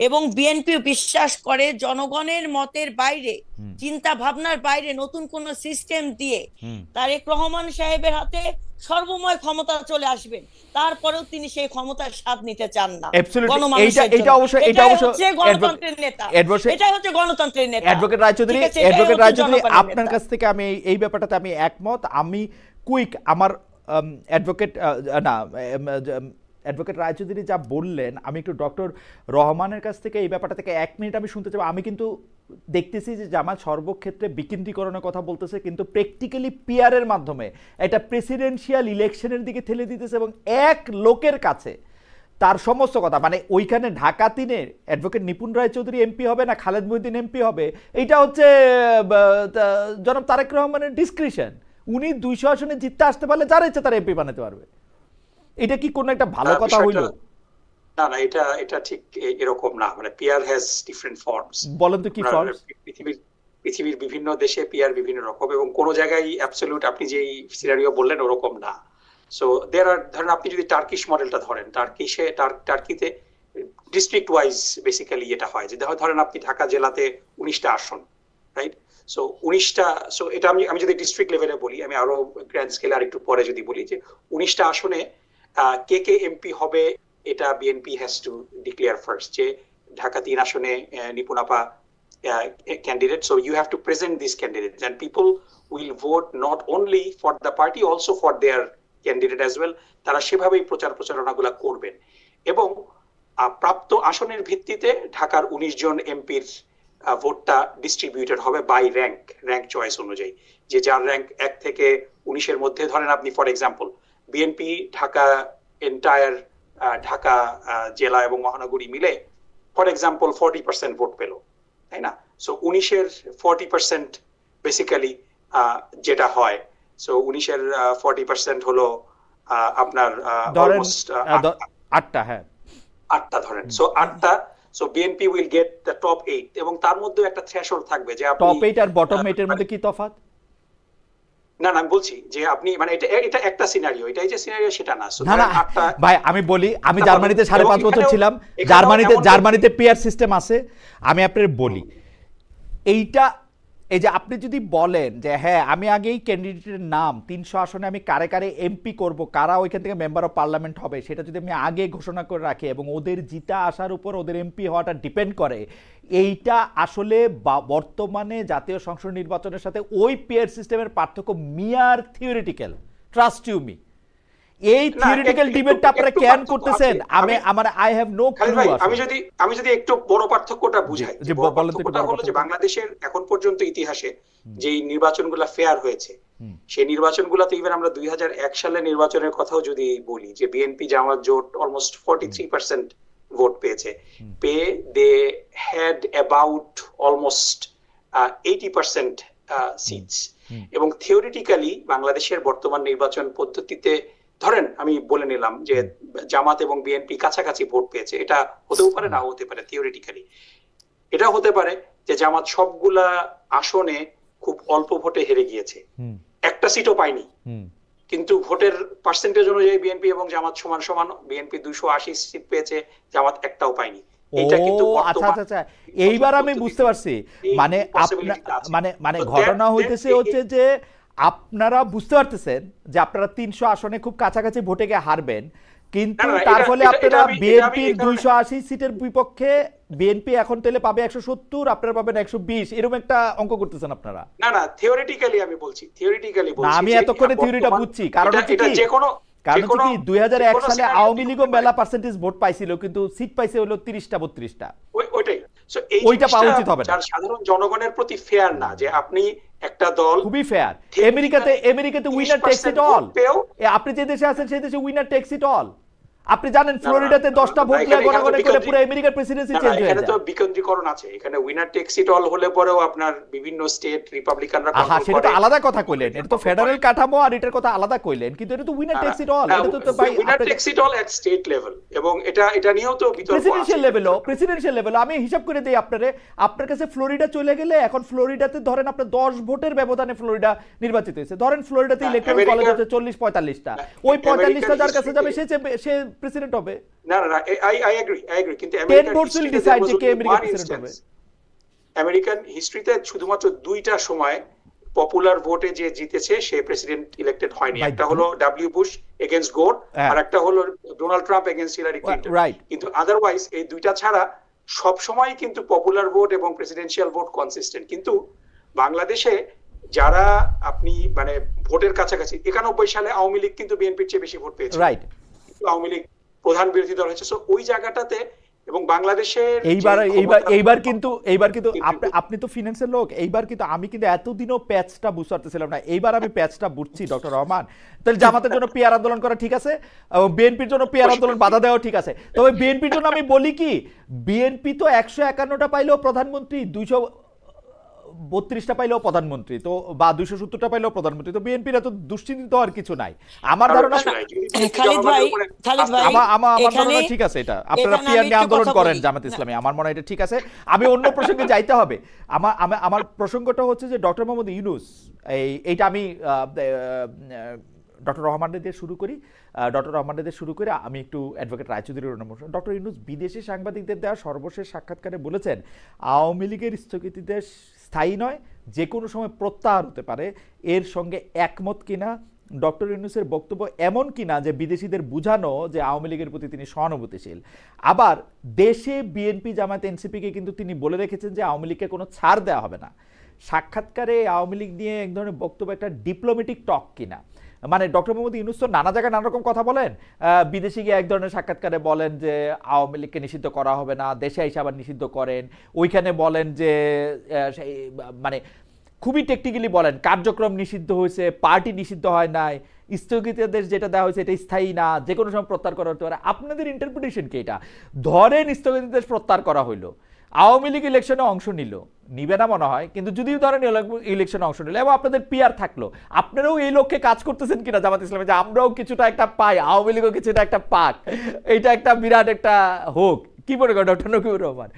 এবং বিএনপি বিশ্বাস করে জনগণের মতের বাইরে, চিন্তা ভাবনার বাইরে নতুন কোন সিস্টেম দিয়ে তারেক রহমান সাহেবের হাতে সর্বময় ক্ষমতা চলে আসবেন, তারপরেও তিনি সেই ক্ষমতার স্বাদ নিতে চান না। গণতন্ত্রের নেতা, এটাই হচ্ছে গণতন্ত্রের নেতা। অ্যাডভোকেট রায়চৌধুরী, আপনার কাছ থেকে আমি এই ব্যাপারটাতে আমি একমত। আমি কুইক আমার অ্যাডভোকেট রায়চৌধুরী যা বললেন, আমি একটু ডক্টর রহমানের কাছ থেকে এই ব্যাপারটা থেকে 1 মিনিট আমি শুনতে চাই। আমি কিন্তু দেখতেছি যে জামাত সর্বক্ষেত্রে বিকেন্দ্রীকরণের কথা বলতেছে, কিন্তু প্র্যাকটিক্যালি পিআরের মাধ্যমে এটা প্রেসিডেন্সিয়াল ইলেকশনের দিকে ঠেলে দিতেছে, এবং এক লোকের কাছে তার সমস্ত কথা, মানে ওইখানে ঢাকা 3-এর অ্যাডভোকেট নিপুণ রায়চৌধুরী এমপি হবে না খালেদ মহিউদ্দিন এমপি হবে, এটা হচ্ছে জনাব তারেক রহমানের ডিসক্রিশন। উনি 200 আসনে জিততে আসতে পারলে যারা ইচ্ছে তারা এমপি বানাতে পারবে। এটা কি কোনো একটা ভালো কথা হইল? না, এটা ঠিক এরকম না। মানে পিআর হ্যাজ ডিফারেন্ট ফর্মস। বলেন তো কি ফর্মস? পৃথিবীর বিভিন্ন দেশে পিআর বিভিন্ন রকম, এবং কোন জায়গায় অ্যাবসলিউট আপনি যেই সিনারিও বললেন ওরকম না। সো ধরেন আপনি যদি টার্কিশ মডেলটা ধরেন, টার্কিতে ডিস্ট্রিক্ট ওয়াইজ বেসিক্যালি এটা হয়, যে ধরেন আপনি ঢাকা জেলাতে 19টা আসন, রাইট? সো 19টা, সো এটা আমি যদি ডিস্ট্রিক্ট লেভেলে বলি, আমি আরো গ্র্যান্ড স্কেলে আর একটু পরে যদি বলি, যে 19টা আসনে কে এমপি হবে, এটা BNP has to declare first, যে ঢাকা 3 আসনে নিপুণাপা candidate. So you have to present these candidates, and people will vote not only for the party, also for their candidate as well. তারা সেভাবেই প্রচারণাগুলো করবেন, এবং প্রাপ্ত আসনের ভিত্তিতে ঢাকার 19 জন এমপির ভোটটা ডিস্ট্রিবিউটেড হবে বাই র্যাঙ্ক চয়েস অনুযায়ী, যে যার র্যাঙ্ক 1 থেকে 19-এর মধ্যে, ধরেন আপনি for example BNP Dhaka entire Dhaka জেলা এবং মহানগরী মিলে ফর এক্সাম্পল 40% ভোট পেল, তাই না? সো 19-এর 40% বেসিক্যালি যেটা হয়, সো 19-এর 40% হলো আপনার অলমোস্ট 8টা, হ্যাঁ 8টা ধরেন, সো 8টা, so BNP will get the top 8, এবং তার মধ্যে একটা থ্রেশহোল্ড থাকবে যে আপনি টপ 8 আর বটম 8 এর মধ্যে কি তফাৎ? না আমি বলছি যে আপনি মানে এটা একটা সিনারিও, এটাই যে সিনারিও সেটা না। না না ভাই, আমি বলি, আমি জার্মানিতে 5.5 বছর ছিলাম, জার্মানিতে পেয়ার সিস্টেম আছে। আমি আপনাদের বলি, এইটা এই যে আপনি যদি বলেন যে হ্যাঁ আমি আগেই ক্যান্ডিডেটের নাম 300 আসনে আমি কারে এমপি করব, কারা ওইখান থেকে মেম্বার অফ পার্লামেন্ট হবে, সেটা যদি আমি আগে ঘোষণা করে রাখি এবং ওদের জিতা আসার উপর ওদের এমপি হওয়াটা ডিপেন্ড করে, এইটা আসলে বর্তমানে জাতীয় সংসদ নির্বাচনের সাথে ওই পেয়ার সিস্টেমের পার্থক্য mere theoretical, trust you me. এই থিওরিটিক্যাল ডিবেটটা আপনারা কেন করতেছেন? I have no clue. আমি যদি একটু বড় পার্থক্যটা বুঝাই, যে পার্থক্যটা হলো যে বাংলাদেশের এখন পর্যন্ত ইতিহাসে যে নির্বাচনগুলো ফেয়ার হয়েছে, সেই নির্বাচনগুলোতে ইভেন আমরা 2001 সালের নির্বাচনের কথাও যদি বলি, যে বিএনপি জামাত জোট অলমোস্ট 43% ভোট পেয়েছে, they had about almost 80% seats, এবং থিওরিটিক্যালি বাংলাদেশের বর্তমান নির্বাচন পদ্ধতিতে ধরেন আমি বলে নিলাম যে জামাত এবং বিএনপি কাছাকাছি ভোট পেয়েছে, এটা হতেও পারে, নাও হতে পারে। থিওরিটিক্যালি এটা হতে পারে যে জামাত সবগুলা আসনে খুব অল্প ভোটে হেরে গিয়েছে, একটা সিটও পায়নি, কিন্তু ভোটের পার্সেন্টেজ অনুযায়ী বিএনপি এবং জামাত সমান, বিএনপি 280 সিট পেয়েছে, জামাত একটাও পায়নি। এটা কিন্তু আচ্ছা এইবার আমি বুঝতে পারছি, মানে ঘটনা হচ্ছে যে আপনারা বুঝতে পারতেছেন যে আপনারা 300 আসনে খুব কাছাকাছি ভোটে গিয়ে হারবেন, কিন্তু তার ফলে আপনারা বিএনপির 280 সিটের বিপক্ষে বিএনপি এখন তাহলে পাবে 170, আপনারা পাবেন 120, এরকম একটা অঙ্ক করতেছেন আপনারা। না থিওরিটিক্যালি আমি বলছি, না আমি এতক্ষণে থিওরিটা বুঝছি, কারণ হচ্ছে কি 2001 সালে আওয়ামী লীগও মেলা পার্সেন্টেজ ভোট পাইছিল, কিন্তু সিট পাইছে হলো 30টা 32টা। ওইটা পাওয়া উচিত হবে না, সাধারণ জনগণের প্রতি ফেয়ার না, যে আপনি একটা দল খুবই ফেয়ার। আমেরিকাতে উইনার টেকস ইট অল, আপনি যে দেশে আছেন সেই দেশে উইনার টেকস ইট অল। আপনি জানেন ফ্লোরিডাতে 10টা ভোট দিয়ে গণগণনা করে পুরো আমেরিকার প্রেসিডেন্সি চেঞ্জ হয়ে যায়। এখানে তো বিকেন্দ্রীকরণ আছে, এখানে উইনার টেকস ইট অল হলে পরেও আপনার বিভিন্ন স্টেট রিপাবলিকানরা কন্ট্রোল করে। সেটা তো আলাদা কথা কইলেন, এটা তো ফেডারেল কাঠামো, আর এটার কথা আলাদা কইলেন, কিন্তু এটা তো উইনার টেকস ইট অল, এটা তো ভাই winner tax it all at state level, এবং এটা নিয়েও তো বিতর্ক আছে। প্রেসিডেন্সিয়াল লেভেল আমি হিসাব করে দেই আপনার কাছে ফ্লোরিডা চলে গেলে, এখন ফ্লোরিডাতে ধরেন আপনার 10 ভোটের ব্যবধানে ফ্লোরিডা নির্বাচিত হয়েছে, ধরেন ফ্লোরিডাতে ইলেকট্রাল কলেজ হচ্ছে 40-45টা, ওই 45টা যার কাছে যাবে সে প্রেসিডেন্ট হবে। না I agree, কিন্তু আমেরিকান হিস্ট্রিতে শুধুমাত্র 2টা সময় পপুলার ভোটে যে জিতেছে সে প্রেসিডেন্ট ইলেক্টেড হয়নি, একটা হলো ডব্লিউ বুশ এগেইনস্ট গোর, আর একটা হলো Donald Trump against Hillary Clinton. কিন্তু আদারওয়াইজ এই 2টা ছাড়া সব সময় কিন্তু পপুলার ভোট এবং প্রেসিডেন্সিয়াল ভোট কনসিস্টেন্ট। কিন্তু বাংলাদেশে যারা আপনি মানে ভোটের কাছাকাছি, 91 সালে আওয়ামী লীগ কিন্তু বিএনপির চেয়ে বেশি ভোট পেয়েছে, রাইট? আওয়ামী লীগ প্রধান বিরোধী দল হয়েছে, সো ওই জায়গাটাতে এবং বাংলাদেশের এইবার কিন্তু আপনি তো ফিনান্সের লোক, এইবার কিন্তু আমি কিন্তু এতদিনও প্যাচটা বুঝতে পারতেছিলাম না, এইবার আমি প্যাচটা বুঝছি ডক্টর রহমান। তাহলে জামাতের জন্য পিয়ার আন্দোলন করা ঠিক আছে, বিএনপির জন্য পিয়ার আন্দোলন বাধা দেওয়া ঠিক আছে, তবে বিএনপির জন্য আমি বলি কি, বিএনপি তো 151টা পাইলেও প্রধানমন্ত্রী, 232টা পাইলেও প্রধানমন্ত্রী, তো বা 270টা পাইলেও প্রধানমন্ত্রী, তো বিএনপির এত দুশ্চিন্তিত আর কিছু নাই আমার ধারণা। খালিদ ভাই আমার ধারণা ঠিক আছে, এটা আপনারা পিয়ার নিয়ে আন্দোলন করেন জামাত ইসলামী, আমার মনে হয় এটা ঠিক আছে। আমি অন্য প্রসঙ্গে যাইতে হবে, আমার প্রসঙ্গটা হচ্ছে যে ডক্টর মোহাম্মদ ইউনূস, এইটা আমি ডক্টর রহমানের দিয়ে শুরু করি। ডক্টর রহমানের দিয়ে শুরু করে আমি একটু অ্যাডভোকেট রায়চৌধুরীর অনুমোদন। ডক্টর ইউনূস বিদেশি সাংবাদিকদের দেওয়া সর্বশেষ সাক্ষাৎকারে বলেছেন আওয়ামী লীগের স্থগিতাদেশ স্থায়ী নয়, যে কোনো সময় প্রত্যাহার হতে পারে। এর সঙ্গে একমত কিনা? ডক্টর ইউনূসের বক্তব্য এমন কিনা যে বিদেশিদের বুঝানো যে আওয়ামী লীগের প্রতি তিনি সহানুভূতিশীল। আবার দেশে বিএনপি জামায়াত এনসিপিকে কিন্তু তিনি বলে রেখেছেন যে আওয়ামী লীগকে কোনো ছাড় দেওয়া হবে না। সাক্ষাৎকারে আওয়ামী লীগ নিয়ে এক ধরনের বক্তব্য একটা ডিপ্লোম্যাটিক টক কিনা? মানে ডক্টর মোহাম্মদ ইউনূস তো নানা জায়গায় নানা রকম কথা বলেন, বিদেশি গিয়ে এক ধরনের সাক্ষাৎকারে বলেন যে আওয়ামী লীগকে নিষিদ্ধ করা হবে না, দেশে এসে আবার নিষিদ্ধ করেন, ওইখানে বলেন যে মানে খুবই টেকনিক্যালি বলেন কার্যক্রম নিষিদ্ধ হয়েছে, পার্টি নিষিদ্ধ হয় নাই, স্থগিতাদেশ যেটা দেওয়া হয়েছে এটা স্থায়ী না, যে কোনো সময় প্রত্যাহার করা হতে পারে। আপনাদের ইন্টারপ্রিটেশন কি এটা? ধরেন স্থগিতাদেশ প্রত্যাহার করা হইলো, আওয়ামী লীগ ইলেকশনে অংশ নিবে না মনে হয়, কিন্তু যদি ধরেন ইলেকশনে অংশ নিল এবং আপনাদের পিআর থাকলো, আপনারাও এই লক্ষ্যে কাজ করতেছেন কিনা জামাত ইসলামে, যে আমরাও কিছুটা একটা পাই, আওয়ামী লীগও কিছুটা একটা পাক, এটা একটা বিরাট একটা হোক? কি মনে করেন ডক্টর নকিবুর রহমান?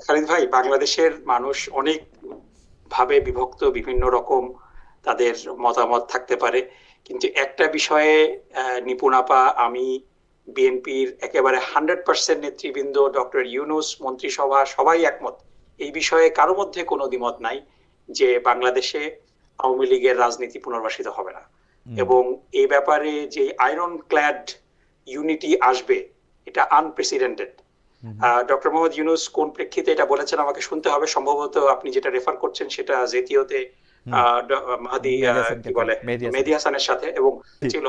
খালিদ ভাই, বাংলাদেশের মানুষ অনেক ভাবে বিভক্ত, বিভিন্ন রকম তাদের মতামত থাকতে পারে, কিন্তু একটা বিষয়ে নিপুণ আপা, আমি বিএনপির একেবারে 100% নেতৃবৃন্দ, ডক্টর ইউনূস, মন্ত্রিসভা সবাই একমত এই বিষয়ে, কারো মধ্যে কোনো দ্বিমত নাই যে বাংলাদেশে আওয়ামী লীগের রাজনীতি পুনর্বাসিত হবে না। এবং এই ব্যাপারে যে আয়রন ক্ল্যাড ইউনিটি আসবে, এটা আনপ্রেসিডেন্টেড। ডক্টর মোহাম্মদ ইউনূস কোন প্রেক্ষিতে এটা বলেছেন আমাকে শুনতে হবে, সম্ভবত আপনি যেটা রেফার করছেন সেটা জাতীয়তে মাহাদি কি বলে মেহেদী হাসানের সাথে, এবং ছিল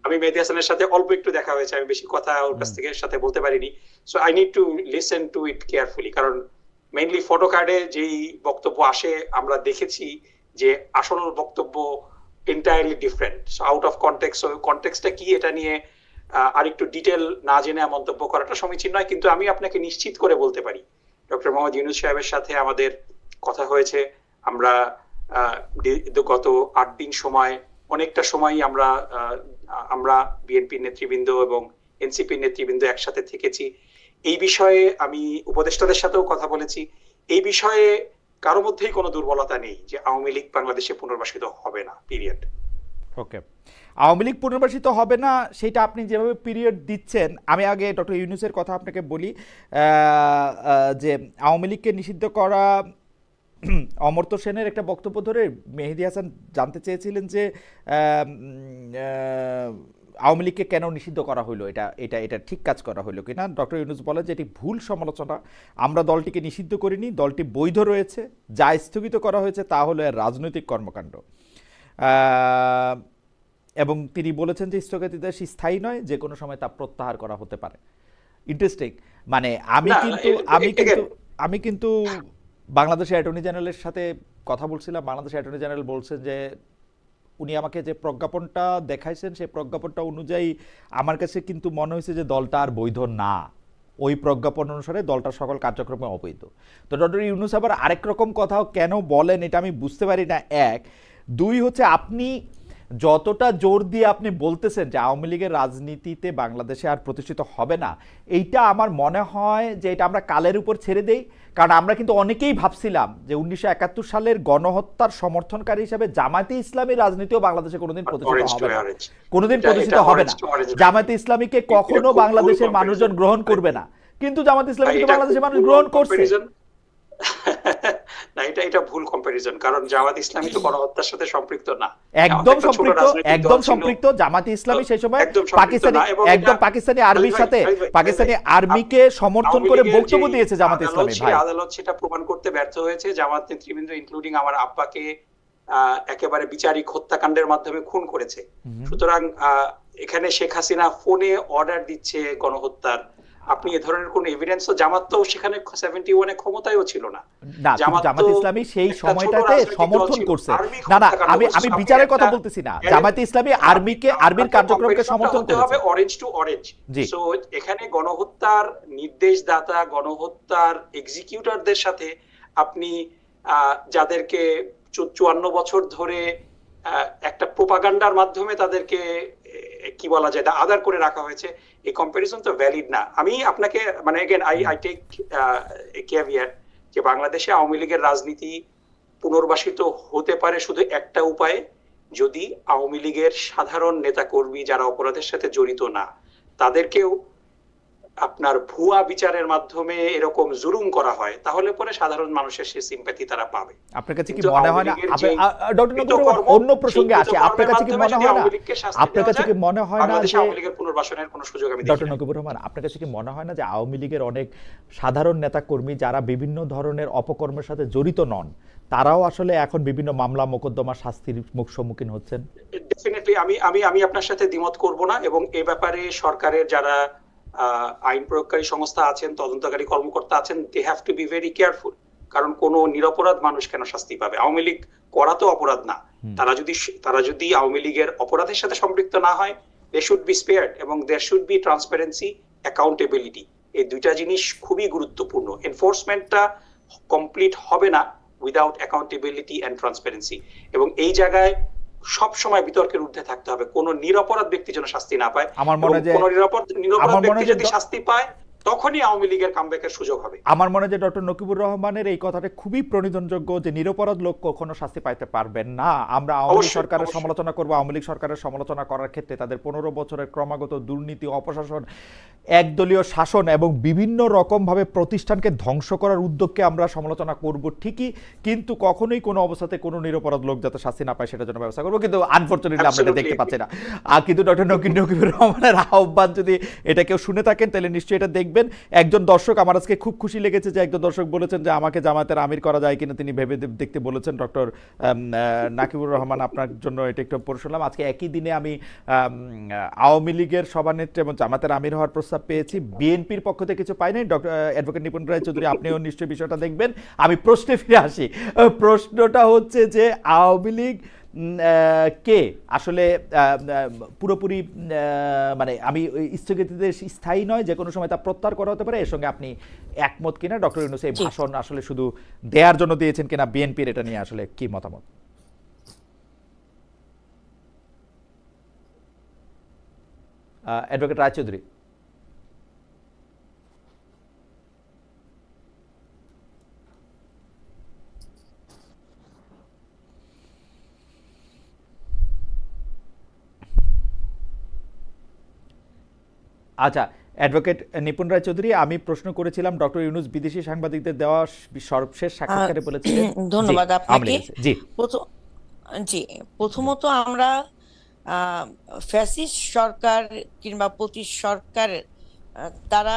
আমি মেহেদী হাসানের সাথে অল্প একটু দেখা হয়েছে, আমি বেশি কথা ওর কাছ থেকে সাথে বলতে পারিনি। So I need to listen to it carefully, কারণ মেইনলি ফটো কার্ডে যেই বক্তব্য আসে আমরা দেখেছি যে আসল বক্তব্য entirely different, so out of context. So কনটেক্সটটা কি এটা নিয়ে আর একটু ডিটেল না জেনে মন্তব্য করাটা সমীচীন নয়, কিন্তু আমি আপনাকে নিশ্চিত করে বলতে পারি ডক্টর মোহাম্মদ ইউনূস সাহেবের সাথে আমাদের কথা হয়েছে। আমরা গত 8 দিন সময় অনেকটা সময়ই আমরা বিএনপির নেতৃবৃন্দ এবং এনসিপির নেতৃবৃন্দ একসাথে থেকেছি। এই বিষয়ে আমি উপদেষ্টাদের সাথেও কথা বলেছি। এই বিষয়ে কারো মধ্যেই কোনো দুর্বলতা নেই যে আওয়ামী লীগ বাংলাদেশে পুনর্বাসিত হবে না, পিরিয়ড। ওকে, আওয়ামী লীগ পুনর্বাসিত হবে না সেটা আপনি যেভাবে পিরিয়ড দিচ্ছেন, আমি আগে ডক্টর ইউনূসের কথা আপনাকে বলি যে আওয়ামী লীগকে নিষিদ্ধ করা, অমর্ত্য সেনের একটা বক্তব্য ধরে মেহেদী হাসান জানতে চেয়েছিলেন যে আওয়ামী লীগকে কেন নিষিদ্ধ করা হইলো, এটা ঠিক কাজ করা হইলো কিনা। ডক্টর ইউনূস বলেন যে এটি ভুল সমালোচনা, আমরা দলটিকে নিষিদ্ধ করিনি, দলটি বৈধ রয়েছে, যা স্থগিত করা হয়েছে তা হলো এর রাজনৈতিক কর্মকাণ্ড। এবং তিনি বলেছেন যে স্থগিতাদেশ স্থায়ী নয়, যে কোনো সময় তা প্রত্যাহার করা হতে পারে। ইন্টারেস্টিং। মানে আমি কিন্তু বাংলাদেশের অ্যাটর্নি জেনারেলের সাথে কথা বলছিলাম, বাংলাদেশের অ্যাটর্নি জেনারেল বলছেন যে উনি আমাকে যে প্রজ্ঞাপনটা দেখাইছেন সেই প্রজ্ঞাপনটা অনুযায়ী আমার কাছে কিন্তু মনে হয়েছে যে দলটা আর বৈধ না, ওই প্রজ্ঞাপন অনুসারে দলটার সকল কার্যক্রমে অবৈধ। তো ডক্টর ইউনূস আবার আরেক রকম কথাও কেন বলেন এটা আমি বুঝতে পারি না। এক, দুই হচ্ছে আপনি যতটা জোর দিয়ে আপনি বলতেছেন যে আওয়ামী লীগের রাজনীতিতে বাংলাদেশে আর প্রতিষ্ঠিত হবে না, এইটা আমার মনে হয় যে এটা আমরা কালের উপর ছেড়ে দেই। কারণ আমরা কিন্তু অনেকেই ভাবছিলাম যে 1971 সালের গণহত্যার সমর্থনকারী হিসেবে জামায়াতে ইসলামীর রাজনীতিও বাংলাদেশে কোনোদিন প্রতিষ্ঠিত হবে না, কোনোদিন প্রতিষ্ঠিত হবে না। জামায়াতে ইসলামীকে কখনো বাংলাদেশের মানুষজন গ্রহণ করবে না, কিন্তু জামায়াতে ইসলামী কিন্তু বাংলাদেশের মানুষ গ্রহণ করছে না। এটা ভুল কম্পারিজন, কারণ জামাত ইসলামী তো গণহত্যার সাথে সম্পৃক্ত না। একদম সম্পৃক্ত। জামাতে ইসলামী সেই সময় পাকিস্তানি আর্মির সাথে পাকিস্তানি আর্মিকে সমর্থন করে বক্তব্য দিয়েছে জামাত ইসলামী। ভাই, আদালত সেটা প্রমাণ করতে ব্যর্থ হয়েছে। জামাত নেতৃবৃন্দ ইনক্লুডিং আমার আব্বাকে একেবারে বিচারিক হত্যাকাণ্ডের মাধ্যমে খুন করেছে। সুতরাং এখানে শেখ হাসিনা ফোনে অর্ডার দিচ্ছে গণহত্যার, আপনি এ ধরনের কোন এভিডেন্স তো জামাত তো সেখানে 71 ক্ষমতায়ও ছিল না। জামাত ইসলামী সেই সময়টাতে সমর্থন করছে না। আমি বিচারের কথা বলতেছি না, জামাত ইসলামী আর্মির কার্যক্রমকে সমর্থন করতে হবে অরেঞ্জ টু অরেঞ্জ। সো এখানে গণহত্যার নির্দেশদাতা, গণহত্যার এক্সিকিউটরদের সাথে আপনি যাদেরকে 54 বছর ধরে একটা প্রোপাগান্ডার মাধ্যমে তাদেরকে কি বলা যায় আদার করে রাখা হয়েছে, এই কম্পারিজন তো ভ্যালিড না। আমি আপনাকে মানে এগেন আই টেক এ ক্যাভিয়াট যে বাংলাদেশে আওয়ামী লীগের রাজনীতি পুনর্বাসিত হতে পারে শুধু একটা উপায়ে, যদি আওয়ামী লীগের সাধারণ নেতাকর্মী যারা অপরাধের সাথে জড়িত না, তাদেরকেও আপনার ভুয়া বিচারের মাধ্যমে এরকম জুলুম করা হয়, তাহলে পরে সাধারণ মানুষের সেই সিম্প্যাথি তারা পাবে। আপনার কাছে কি কিন্তু মনে হয় আওয়ামী না লীগের যে ডক্টর নকিবুর রহমান, কৃতকর্ম, অন্য সেই প্রসঙ্গে আসে, আপনার কৃতকর্মের কাছে কি মাধ্যমে মনে যদি হয় না, আওয়ামী লীগকে শাস্তি আপনার দেওয়া কাছে কি যায়, মনে হয় না বাংলাদেশে যে আওয়ামী লীগের পুনর্বাসনের কোনো সুযোগ আমি দেখি ডক্টর না। নকিবুর রহমান, আপনার কাছে কি মনে হয় না যে আওয়ামী লীগের অনেক সাধারণ নেতাকর্মী যারা বিভিন্ন ধরনের অপকর্মের সাথে জড়িত নন, তারাও আসলে এখন বিভিন্ন মামলা মোকদ্দমা শাস্তির সম্মুখীন হচ্ছেন? ডেফিনেটলি আমি আমি আমি আপনার সাথে দ্বিমত করব না, এবং এ ব্যাপারে সরকারের যারা আইন প্রয়োগকারী সংস্থা আছেন, তদন্তকারী কর্মকর্তা আছেন, they have to be very careful. কারণ কোনো নিরপরাধ মানুষ কেন শাস্তি পাবে? আওয়ামী লীগ করা তো অপরাধ না। তারা যদি আওয়ামী লীগের অপরাধের সাথে সম্পৃক্ত না হয়, দে শুড বি স্পেয়ার্ড, এবং there should be transparency, accountability. এই দুইটা জিনিস খুবই গুরুত্বপূর্ণ। এনফোর্সমেন্টটা কমপ্লিট হবে না উইদাউট অ্যাকাউন্টেবিলিটি এন্ড ট্রান্সপারেন্সি, এবং এই জায়গায় সব সময় বিতর্কের ঊর্ধ্বে থাকতে হবে। কোন নিরপরাধ ব্যক্তি যেন শাস্তি না পায়। আমার মনে হয় যে কোন নিরপরাধ ব্যক্তি যদি শাস্তি পায়, তখনই আওয়ামী লীগের কামব্যাকের সুযোগ হবে। আমার মনে হয় যে ডক্টর নকিবুর রহমানের এই কথাটা খুবই প্রণিধানযোগ্য, যে নিরপরাধ লোক কখনো শাস্তি পাইতে পারবেন না। আমরা আওয়ামী লীগ সরকারের সমালোচনা করব, আওয়ামী লীগ সরকারের সমালোচনা করার ক্ষেত্রে তাদের 15 বছরের ক্রমাগত দুর্নীতি, অপশাসন, একদলীয় শাসন এবং বিভিন্ন রকমভাবে প্রতিষ্ঠানকে ধ্বংস করার উদ্যোগকে আমরা সমালোচনা করব ঠিকই, কিন্তু কখনোই কোনো অবস্থাতে কোনো নিরপরাধ লোক যাতে শাস্তি না পায় সেটার জন্য ব্যবস্থা করবো। কিন্তু আনফরচুনেটলি আমরা এটা দেখতে পাচ্ছি না। কিন্তু ডক্টর নকিবুর রহমানের আহ্বান যদি এটা কেউ শুনে থাকেন, তাহলে নিশ্চয়ই এটা দেখবেন। একজন দর্শক, আমার আজকে খুব খুশি লেগেছে যে একজন দর্শক বলেছেন যে আমাকে জামায়াতের আমির করা যায় কিনা তিনি ভেবে দেখতে বলেছেন। ডক্টর নাকিবুর রহমান, আপনার জন্য এটা একটু পড়ে শুনলাম। আজকে একই দিনে আমি আওয়ামী লীগের সভানেত্রী এবং জামায়াতের আমির হওয়ার প্রস্তাব পেয়েছি, বিএনপির পক্ষ থেকে কিছু পাই নাই। ডক্টর অ্যাডভোকেট নিপুণ রায় চৌধুরী, আপনিও নিশ্চয়ই বিষয়টা দেখবেন। আমি প্রশ্নে ফিরে আসি। প্রশ্নটা হচ্ছে যে আওয়ামী লীগ কে আসলে পুরোপুরি, মানে আমি স্থগিততে স্থায়ী নয়, যে কোনো সময় তা প্রত্যাহার করা হতে পারে, এর সঙ্গে আপনি একমত কিনা? ডক্টর ইউনূস এই ভাষণ আসলে শুধু দেয়ার জন্য দিয়েছেন কিনা, বিএনপির এটা নিয়ে আসলে কি মতামত? অ্যাডভোকেট রায়চৌধুরী। আচ্ছা, অ্যাডভোকেট নিপুণ রায় চৌধুরী, আমি প্রশ্ন করেছিলাম ডক্টর ইউনূস বিদেশি সাংবাদিকদের দেওয়া সর্বশেষ সাক্ষাৎকারে বলেছিলেন। ধন্যবাদ আপনাকে। জি জি, প্রথমত আমরা ফ্যাসিস্ট সরকার কিংবা প্রতি সরকার তারা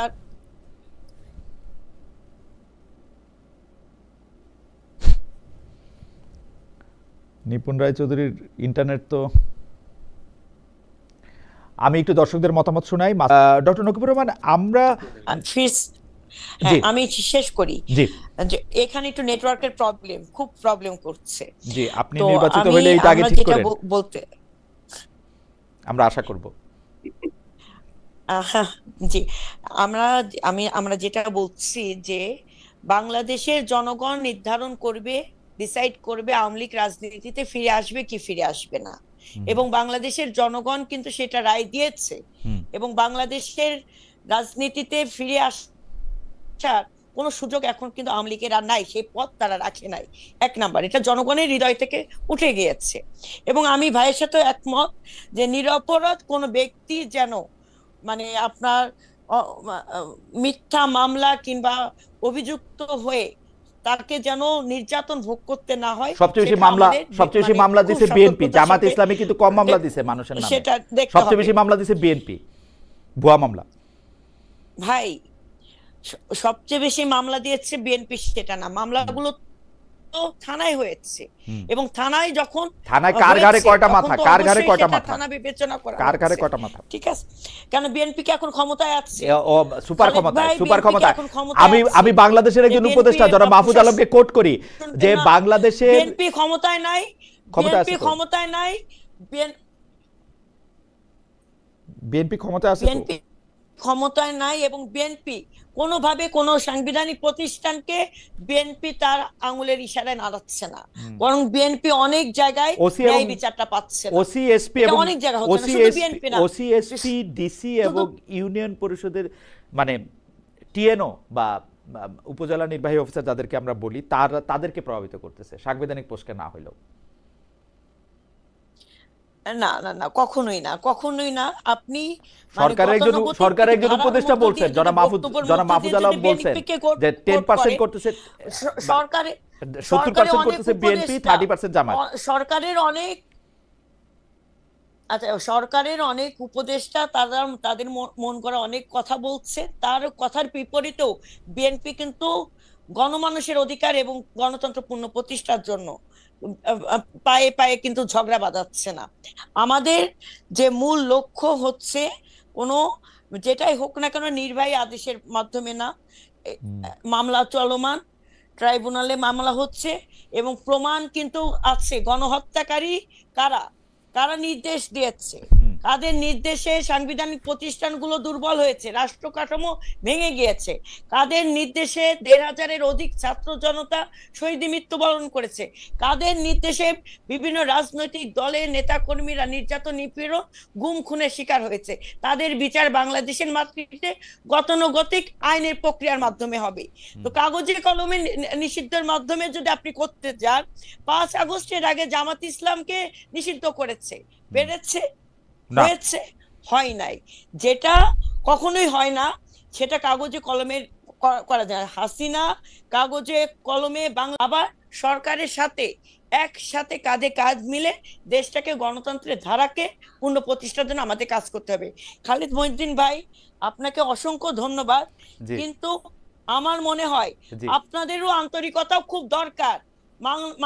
নিপুণ রায় চৌধুরীর ইন্টারনেট তো, আমি একটু দর্শকদের মতামত শোনাই। ডক্টর নকিবুর রহমান, আমরা আমি শেষ করি। জি, যে এখানে একটু নেটওয়ার্কের খুব প্রবলেম করছে। জি, আপনি নির্বাচিত হলে এইটা আগে ঠিক করেন, বলতে আমরা আশা করব। জি, আমরা যেটা বলছি যে বাংলাদেশের জনগণ নির্ধারণ করবে, ডিসাইড করবে আওয়ামী লীগ রাজনীতিতে ফিরে আসবে কি ফিরে আসবে না, এবং বাংলাদেশের জনগণ কিন্তু সেটা রায় দিয়েছে, এবং বাংলাদেশের রাজনীতিতে ফিরে আসার কোন সুযোগ এখন কিন্তু আওয়ামী লীগের আর নাই, সেই পথ তারা রাখে নাই। এক নাম্বার, এটা জনগণের হৃদয় থেকে উঠে গিয়েছে। এবং আমি ভাইয়ের সাথে একমত যে নিরপরাধ কোন ব্যক্তি যেন, মানে আপনার মিথ্যা মামলা কিংবা অভিযুক্ত হয়ে তাকে যেন নির্যাতন ভোগ করতে না হয়। সবচেয়ে বেশি মামলা দিছে বিএনপি, জামাত ইসলামী কিন্তু কম মামলা দিছে মানুষের নামে। সেটা সবচেয়ে বেশি মামলা দিছে বিএনপি, ভুয়া মামলা। ভাই, সবচেয়ে বেশি মামলা দিয়েছে বিএনপি সেটা না, মামলাগুলো তো থানায় হয়েছে, এবং থানায় যখন কার ঘাড়ে কয়টা মাথা, কার ঘাড়ে কয়টা মাথা, থানা বিবেচনা করা কার ঘাড়ে কয়টা মাথা, ঠিক আছে? কেন বিএনপি কি এখন ক্ষমতায় আছে? সুপার ক্ষমতা। আমি বাংলাদেশের একজন উপদেষ্টা জনাব মাহফুজ আলমকে কোট করি যে বাংলাদেশের বিএনপি ক্ষমতায় নাই, বিএনপি ক্ষমতায় নাই, বিএনপি ক্ষমতায় আছে, বিএনপি ক্ষমতায় নাই, এবং বিএনপি কোনোভাবে কোন সাংবিধানিক প্রতিষ্ঠানকে বিএনপি তার আঙুলের ইশারায় নাড়াচ্ছে না, বরং বিএনপি অনেক জায়গায় ন্যায় বিচারটা পাচ্ছে না। ওসি এসপি এবং অনেক জায়গা হচ্ছে না, শুধু বিএনপি না, ওসি এসপি ডিসি এবং ইউনিয়ন পরিষদের, মানে টিএনও বা উপজেলা নির্বাহী অফিসার যাদেরকে আমরা বলি, তাদেরকে প্রভাবিত করতেছে সাংবিধানিক পোস্টে না হইলেও। না না না, কখনোই না, কখনোই না। আপনি মানে গতানুগতিক সরকারের একজন ধারার উপদেষ্টা মধ্য দিয়ে বলছেন, যদি বক্তব্যের জনাব মধ্য মাহফুজ দিয়ে আলম যদি বলছেন বিএনপিকে যে কোট করে, 10% করতেছে, সরকারে সরকারে 70% অনেক করতেছে বিএনপি, উপদেষ্টা, 30% জামাত। সরকারের অনেক, আচ্ছা, সরকারের অনেক উপদেষ্টা তারা তাদের মন করা অনেক কথা বলছে, তার কথার বিপরীতেও বিএনপি কিন্তু গণমানুষের অধিকার এবং গণতন্ত্র পূর্ণ প্রতিষ্ঠার জন্য পায়ে পায়ে কিন্তু ঝগড়া বাঁধাচ্ছে না। আমাদের যে মূল লক্ষ্য হচ্ছে কোনো, যেটাই হোক না কেন, নির্বাহী আদেশের মাধ্যমে না, এ- হুম, মামলা চলমান, ট্রাইব্যুনালে মামলা হচ্ছে এবং প্রমাণ কিন্তু আছে। গণহত্যাকারী কারা, কারা নির্দেশ দিয়েছে, হুম, কাদের নির্দেশে সাংবিধানিক প্রতিষ্ঠানগুলো দুর্বল হয়েছে, রাষ্ট্র কাঠামো ভেঙে গিয়েছে, কাদের নির্দেশে 1,500-এর অধিক ছাত্র জনতা শহীদ মৃত্যুবরণ করেছে, কাদের নির্দেশে বিভিন্ন রাজনৈতিক দলের নেতাকর্মীরা নির্যাতন, নিপীড়ন, গুম খুনের শিকার হয়েছে, তাদের বিচার বাংলাদেশের মাতৃতে গতানুগতিক আইনের প্রক্রিয়ার মাধ্যমে হবে। তো হুম। কাগজে কলমে নিষিদ্ধের মাধ্যমে যদি আপনি করতে যান, 5 আগস্টের আগে জামাত ইসলামকে নিষিদ্ধ করেছে, পেরেছে, না, হয়েছে, হয় নাই। যেটা কখনোই হয় না সেটা কাগজে কলমে করা যায়। হাসিনা কাগজে কলমে বাংলা, আবার সরকারের সাথে একসাথে কাঁধে কাঁধ মিলে দেশটাকে গণতন্ত্রের ধারাকে পূর্ণ প্রতিষ্ঠার জন্য আমাদের কাজ করতে হবে। খালিদ মহিউদ্দিন ভাই, আপনাকে অসংখ্য ধন্যবাদ। জি, কিন্তু আমার মনে হয় জি, আপনাদেরও আন্তরিকতাও খুব দরকার,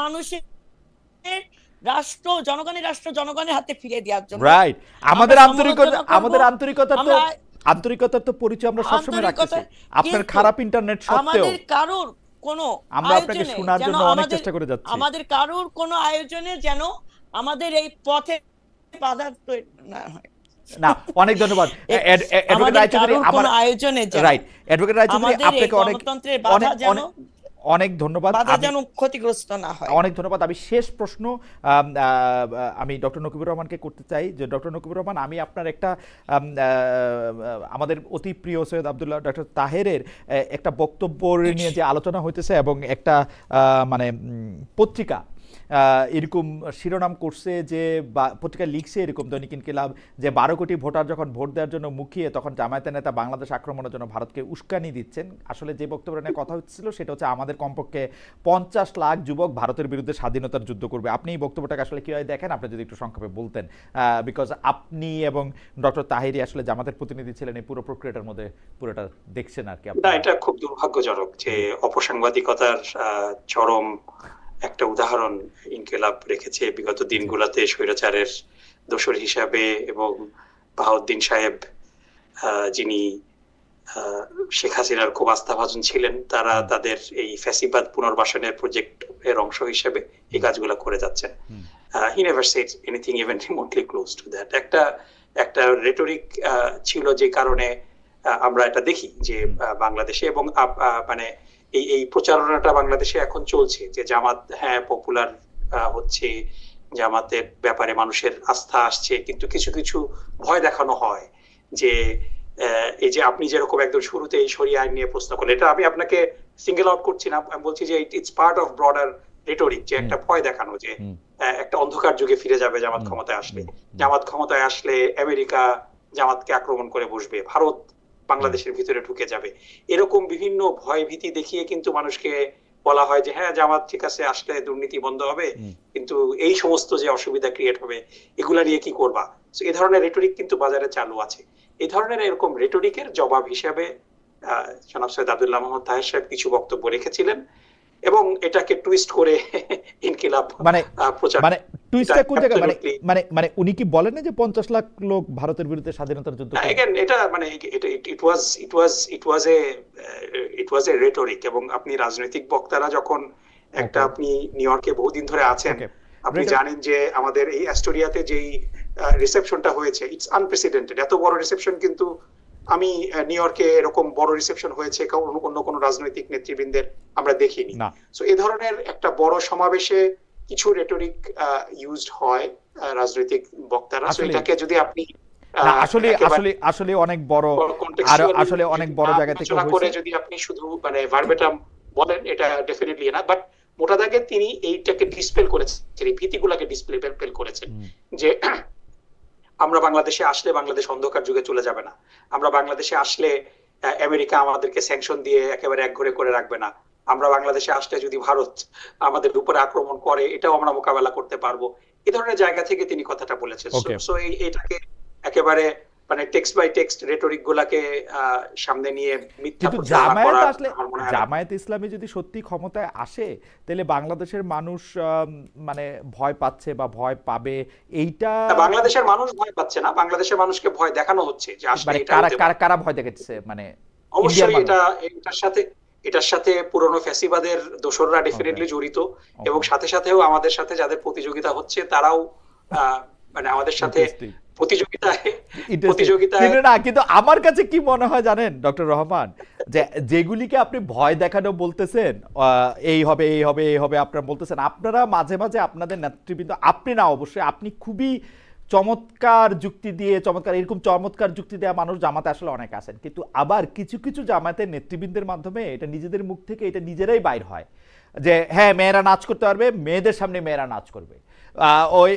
মানুষের জনগণের রাষ্ট্র জনগণের হাতে ফিরিয়ে দেওয়ার জন্য। রাইট। আমরা আমাদের সমালোচনা করব, আন্তরিকতার তো আমরা পরিচয় আমরা সবসময় আন্তরিকতা, রাখতেছি, আপনার কিন্তু খারাপ ইন্টারনেট সত্ত্বেও আমাদের কারোর কোনো আমরা আপনাকে আয়োজনে শোনার যেন জন্য অনেক আমাদের চেষ্টা করে যাচ্ছি। আমাদের কারোর কোনো আয়োজনে যেন আমাদের এই পথে বাধা তৈরি না হয়। না, অনেক ধন্যবাদ এ- অ্যাডভোকেট আমাদের রায়চৌধুরী। কারোর আমার কোনো আয়োজনে যেন রাইট, অ্যাডভোকেট রায়চৌধুরী, আমাদের এই আপনাকে অনেক গণতন্ত্রের বাধা অনেক যেন, অনেক অনেক ধন্যবাদ। আমি ক্ষতিগ্রস্ত না হয়। অনেক ধন্যবাদ। আমি শেষ প্রশ্ন আমি ডক্টর নকিবুর রহমানকে করতে চাই, যে ডক্টর নকিবুর রহমান, আমি আপনার একটা আমাদের অতি প্রিয় সৈয়দ আবদুল্লাহ ডক্টর তাহেরের একটা বক্তব্য নিয়ে যে আলোচনা হইতেছে, এবং একটা মানে পত্রিকা এরকম শিরোনাম করছে যে, পত্রিকা লিখছে এরকম, দৈনিক ইনকিলাব, যে 12 কোটি ভোটার যখন ভোট দেওয়ার জন্য মুখিয়ে, তখন জামায়াতের নেতা বাংলাদেশ আক্রমণের জন্য ভারতকে উস্কানি দিচ্ছেন। আসলে যে বক্তব্য নিয়ে কথা হচ্ছিল সেটা হচ্ছে আমাদের কমপক্ষে 50 লাখ যুবক ভারতের বিরুদ্ধে স্বাধীনতার যুদ্ধ করবে। আপনি এই বক্তব্যটাকে আসলে কীভাবে দেখেন, আপনি যদি একটু সংক্ষেপে বলতেন, বিকজ আপনি এবং ডক্টর তাহিরি আসলে জামাতের প্রতিনিধি ছিলেন, এই পুরো প্রক্রিয়াটার মধ্যে পুরোটা দেখছেন আর কি। না, এটা খুব দুর্ভাগ্যজনক যে অপসাংবাদিকতার চরম একটা উদাহরণ ইনকিলাব রেখেছে বিগত দিনগুলোতে স্বৈরাচারের দোসর হিসাবে, এবং বাহাউদ্দিন সাহেব যিনি শেখ হাসিনার খুব আস্থাভাজন ছিলেন, তারা তাদের এই ফ্যাসিবাদ পুনর্বাসনের প্রজেক্ট এর অংশ হিসেবে এই কাজগুলো করে যাচ্ছেন। He never shed anything even remotely close to that. একটা রেটরিক ছিল, যে কারণে আমরা এটা দেখি যে বাংলাদেশে, এবং মানে এই প্রচারণাটা বাংলাদেশে এখন চলছে যে জামাত হ্যাঁ পপুলার হচ্ছে, জামাতের ব্যাপারে মানুষের আস্থা আসছে, কিন্তু কিছু কিছু ভয় দেখানো হয় যে এই যে আপনি যেরকম একদম শুরুতে এই শরিয়া আইন নিয়ে প্রশ্ন করলেন, এটা আমি আপনাকে সিঙ্গেল আউট করছি না, আমি বলছি যে it's part of broader rhetoric, যে একটা ভয় দেখানো যে একটা অন্ধকার যুগে ফিরে যাবে জামাত ক্ষমতায় আসলে, জামাত ক্ষমতায় আসলে আমেরিকা জামাতকে আক্রমণ করে বসবে, ভারত বাংলাদেশের ভিতরে ঢুকে যাবে, এরকম বিভিন্ন ভয় ভীতি দেখিয়ে কিন্তু মানুষকে বলা হয় যে হ্যাঁ জামাত ঠিক আছে, আসলে দুর্নীতি বন্ধ হবে, কিন্তু এই সমস্ত যে অসুবিধা ক্রিয়েট হবে এগুলা নিয়ে কি করবা। এই ধরনের রেটরিক কিন্তু বাজারে চালু আছে। এই ধরনের এরকম রেটরিকের জবাব হিসাবে জনাব সৈয়দ আব্দুল্লাহ মোহাম্মদ তাহের সাহেব কিছু বক্তব্য রেখেছিলেন, এবং এটাকে টুইস্ট করে ইনকিলাব প্রচার। মানে টুইস্টটা কোন জায়গায়, মানে উনি কি বলেন না যে 50 লাখ লোক ভারতের বিরুদ্ধে স্বাধীনতার যুদ্ধ করে? এগেইন এটা মানে ইট ওয়াজ এ রেটরিক, এবং আপনি রাজনৈতিক বক্তারা যখন একটা, আপনি নিউ ইয়র্কে বহুদিন ধরে আছেন, আপনি জানেন যে আমাদের এই অ্যাস্টোরিয়াতে যেই রিসেপশনটা হয়েছে, ইটস আনপ্রেসিডেন্টেড। এত বড় রিসেপশন কিন্তু আমি নিউ ইয়র্কে এরকম বড় রিসেপশন হয়েছে অন্য কোনো রাজনৈতিক নেতৃবৃন্দের আমরা দেখিনি। সো এই ধরনের একটা বড় সমাবেশে কিছু রেটরিক ইউজড হয় রাজনৈতিক বক্তারা। সো এটাকে যদি আপনি আসলে অনেক বড়, আর আসলে অনেক বড় জায়গা থেকে করে যদি আপনি শুধু মানে ভার্বেটাম বলেন, এটা ডেফিনেটলি না, বাট মোটা দাগে তিনি এইটাকে ডিসপেল করেছেন, এই ভীতিগুলাকে ডিসপেল করেছেন যে আমরা বাংলাদেশে আসলে বাংলাদেশ অন্ধকার যুগে চলে যাবে না, আমরা বাংলাদেশে আসলে আমেরিকা আমাদেরকে স্যাংশন দিয়ে একেবারে একঘরে করে রাখবে না, আমরা বাংলাদেশে আসলে যদি ভারত আমাদের উপরে আক্রমণ করে এটাও আমরা মোকাবেলা করতে পারবো, এই ধরনের জায়গা থেকে তিনি কথাটা বলেছেন। সো এটাকে একেবারে মানে টেক্সট বাই টেক্সট রেটরিক গুলাকে সামনে নিয়ে মিথ্যা কিন্তু প্রচারণা করা আসলে জামায়াত ইসলামী যদি সত্যি ক্ষমতায় আসে তাহলে বাংলাদেশের মানুষ মানে ভয় পাচ্ছে বা ভয় পাবে, এইটা বাংলাদেশের মানুষ ভয় পাচ্ছে না, বাংলাদেশের মানুষকে ভয় দেখানো হচ্ছে যে আসলে কারা ভয় দেখাচ্ছে, মানে অবশ্যই এটার সাথে পুরনো ফ্যাসিবাদের দোসররা ডেফিনেটলি জড়িত, এবং সাথে সাথেও আমাদের সাথে যাদের প্রতিযোগিতা হচ্ছে তারাও মানে আমাদের সাথে প্রতিযোগিতায় না। কিন্তু আমার কাছে কি মনে হয় জানেন ডক্টর রহমান, যে যেগুলিকে আপনি ভয় দেখানো বলতেছেন, এই হবে এই হবে এই হবে আপনারা বলতেছেন, আপনারা মাঝে মাঝে আপনাদের নেতৃবৃন্দ, আপনি না অবশ্যই, আপনি খুবই চমৎকার যুক্তি দিয়ে এরকম চমৎকার যুক্তি দেওয়া মানুষ জামাতে আসলে অনেক আছেন, কিন্তু আবার কিছু কিছু জামাতের নেতৃবৃন্দের মাধ্যমে এটা নিজেদের মুখ থেকে এটা নিজেরাই বাইর হয় যে হ্যাঁ মেয়েরা নাচ করতে পারবে, মেয়েদের সামনে মেয়েরা নাচ করবে, ওই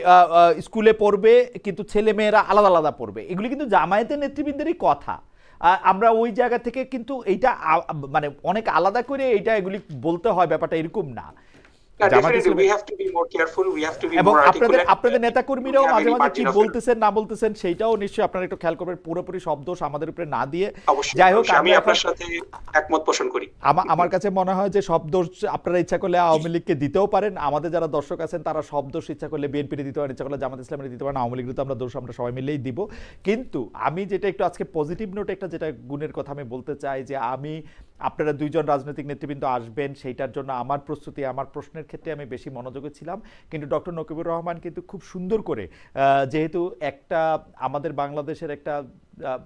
স্কুলে পড়বে কিন্তু ছেলে মেয়েরা আলাদা আলাদা পড়বে, এগুলি কিন্তু জামায়াতের নেতৃবৃন্দেরই কথা। আমরা ওই জায়গা থেকে কিন্তু এইটা মানে অনেক আলাদা করে এইটা এগুলি বলতে হয়, ব্যাপারটা এরকম না। এবং আপনাদের নেতাকর্মীরাও মাঝে মাঝে কি বলতেছেন না বলতেছেন সেইটাও নিশ্চয়ই আপনারা একটু খেয়াল করবেন, পুরোপুরি সব দোষ আমাদের উপরে না দিয়ে। যাই হোক, আমি আপনার সাথে একমত পোষণ করি। আমার কাছে মনে হয় যে সব দোষ আপনারা ইচ্ছা করলে আওয়ামী লীগকে দিতেও পারেন, আমাদের যারা দর্শক আছেন তারা সব দোষ ইচ্ছা করলে বিএনপির দিতে পারেন, ইচ্ছা করলে জামাত ইসলামের দিতে পারেন, আওয়ামী লীগের তো আমরা দোষ আমরা সবাই মিলেই দিব। কিন্তু আমি যেটা একটু আজকে পজিটিভ নোট একটা যেটা গুণের কথা আমি বলতে চাই, যে আমি আপনারা দুইজন রাজনৈতিক নেতৃবৃন্দ আসবেন সেইটার জন্য আমার প্রস্তুতি, আমার প্রশ্নের ক্ষেত্রে আমি বেশি মনোযোগী ছিলাম, কিন্তু ডক্টর নকিবুর রহমান কিন্তু খুব সুন্দর করে, যেহেতু একটা আমাদের বাংলাদেশের একটা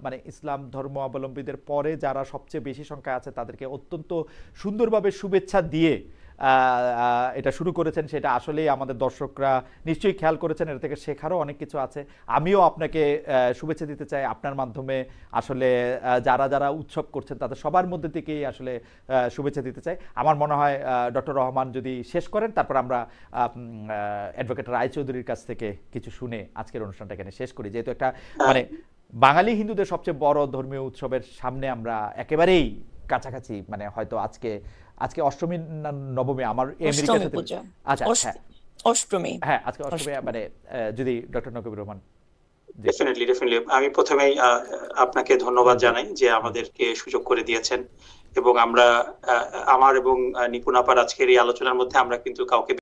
মানে ইসলাম ধর্ম অবলম্বীদের পরে যারা সবচেয়ে বেশি সংখ্যায় আছে তাদেরকে অত্যন্ত সুন্দরভাবে শুভেচ্ছা দিয়ে এটা শুরু করেছেন, সেটা আসলেই আমাদের দর্শকরা নিশ্চয়ই খেয়াল করেছেন, এর থেকে শেখারও অনেক কিছু আছে। আমিও আপনাকে শুভেচ্ছা দিতে চাই আপনার মাধ্যমে, আসলে যারা যারা উৎসব করছেন তাদের সবার মধ্যে থেকেই আসলে শুভেচ্ছা দিতে চাই। আমার মনে হয় ডক্টর রহমান যদি শেষ করেন তারপর আমরা অ্যাডভোকেট রায়চৌধুরীর কাছ থেকে কিছু শুনে আজকের অনুষ্ঠানটা এখানে শেষ করি, যেহেতু একটা মানে বাঙালি হিন্দুদের সবচেয়ে বড় ধর্মীয় উৎসবের সামনে আমরা একেবারেই কাছাকাছি, মানে হয়তো আজকে অষ্টমী নবমী আমার আমেরিকার সাথে, আচ্ছা হ্যাঁ অষ্টমী, হ্যাঁ আজকে অষ্টমী, মানে যদি ডক্টর নকিবুর রহমান। ডেফিনেটলি আমি প্রথমেই আপনাকে ধন্যবাদ জানাই যে আমাদেরকে সুযোগ করে দিয়েছেন, এবং আমরা আমার এবং নিপুণ আপার আজকের এই আলোচনার মধ্যে আমরা কিন্তু কাউকে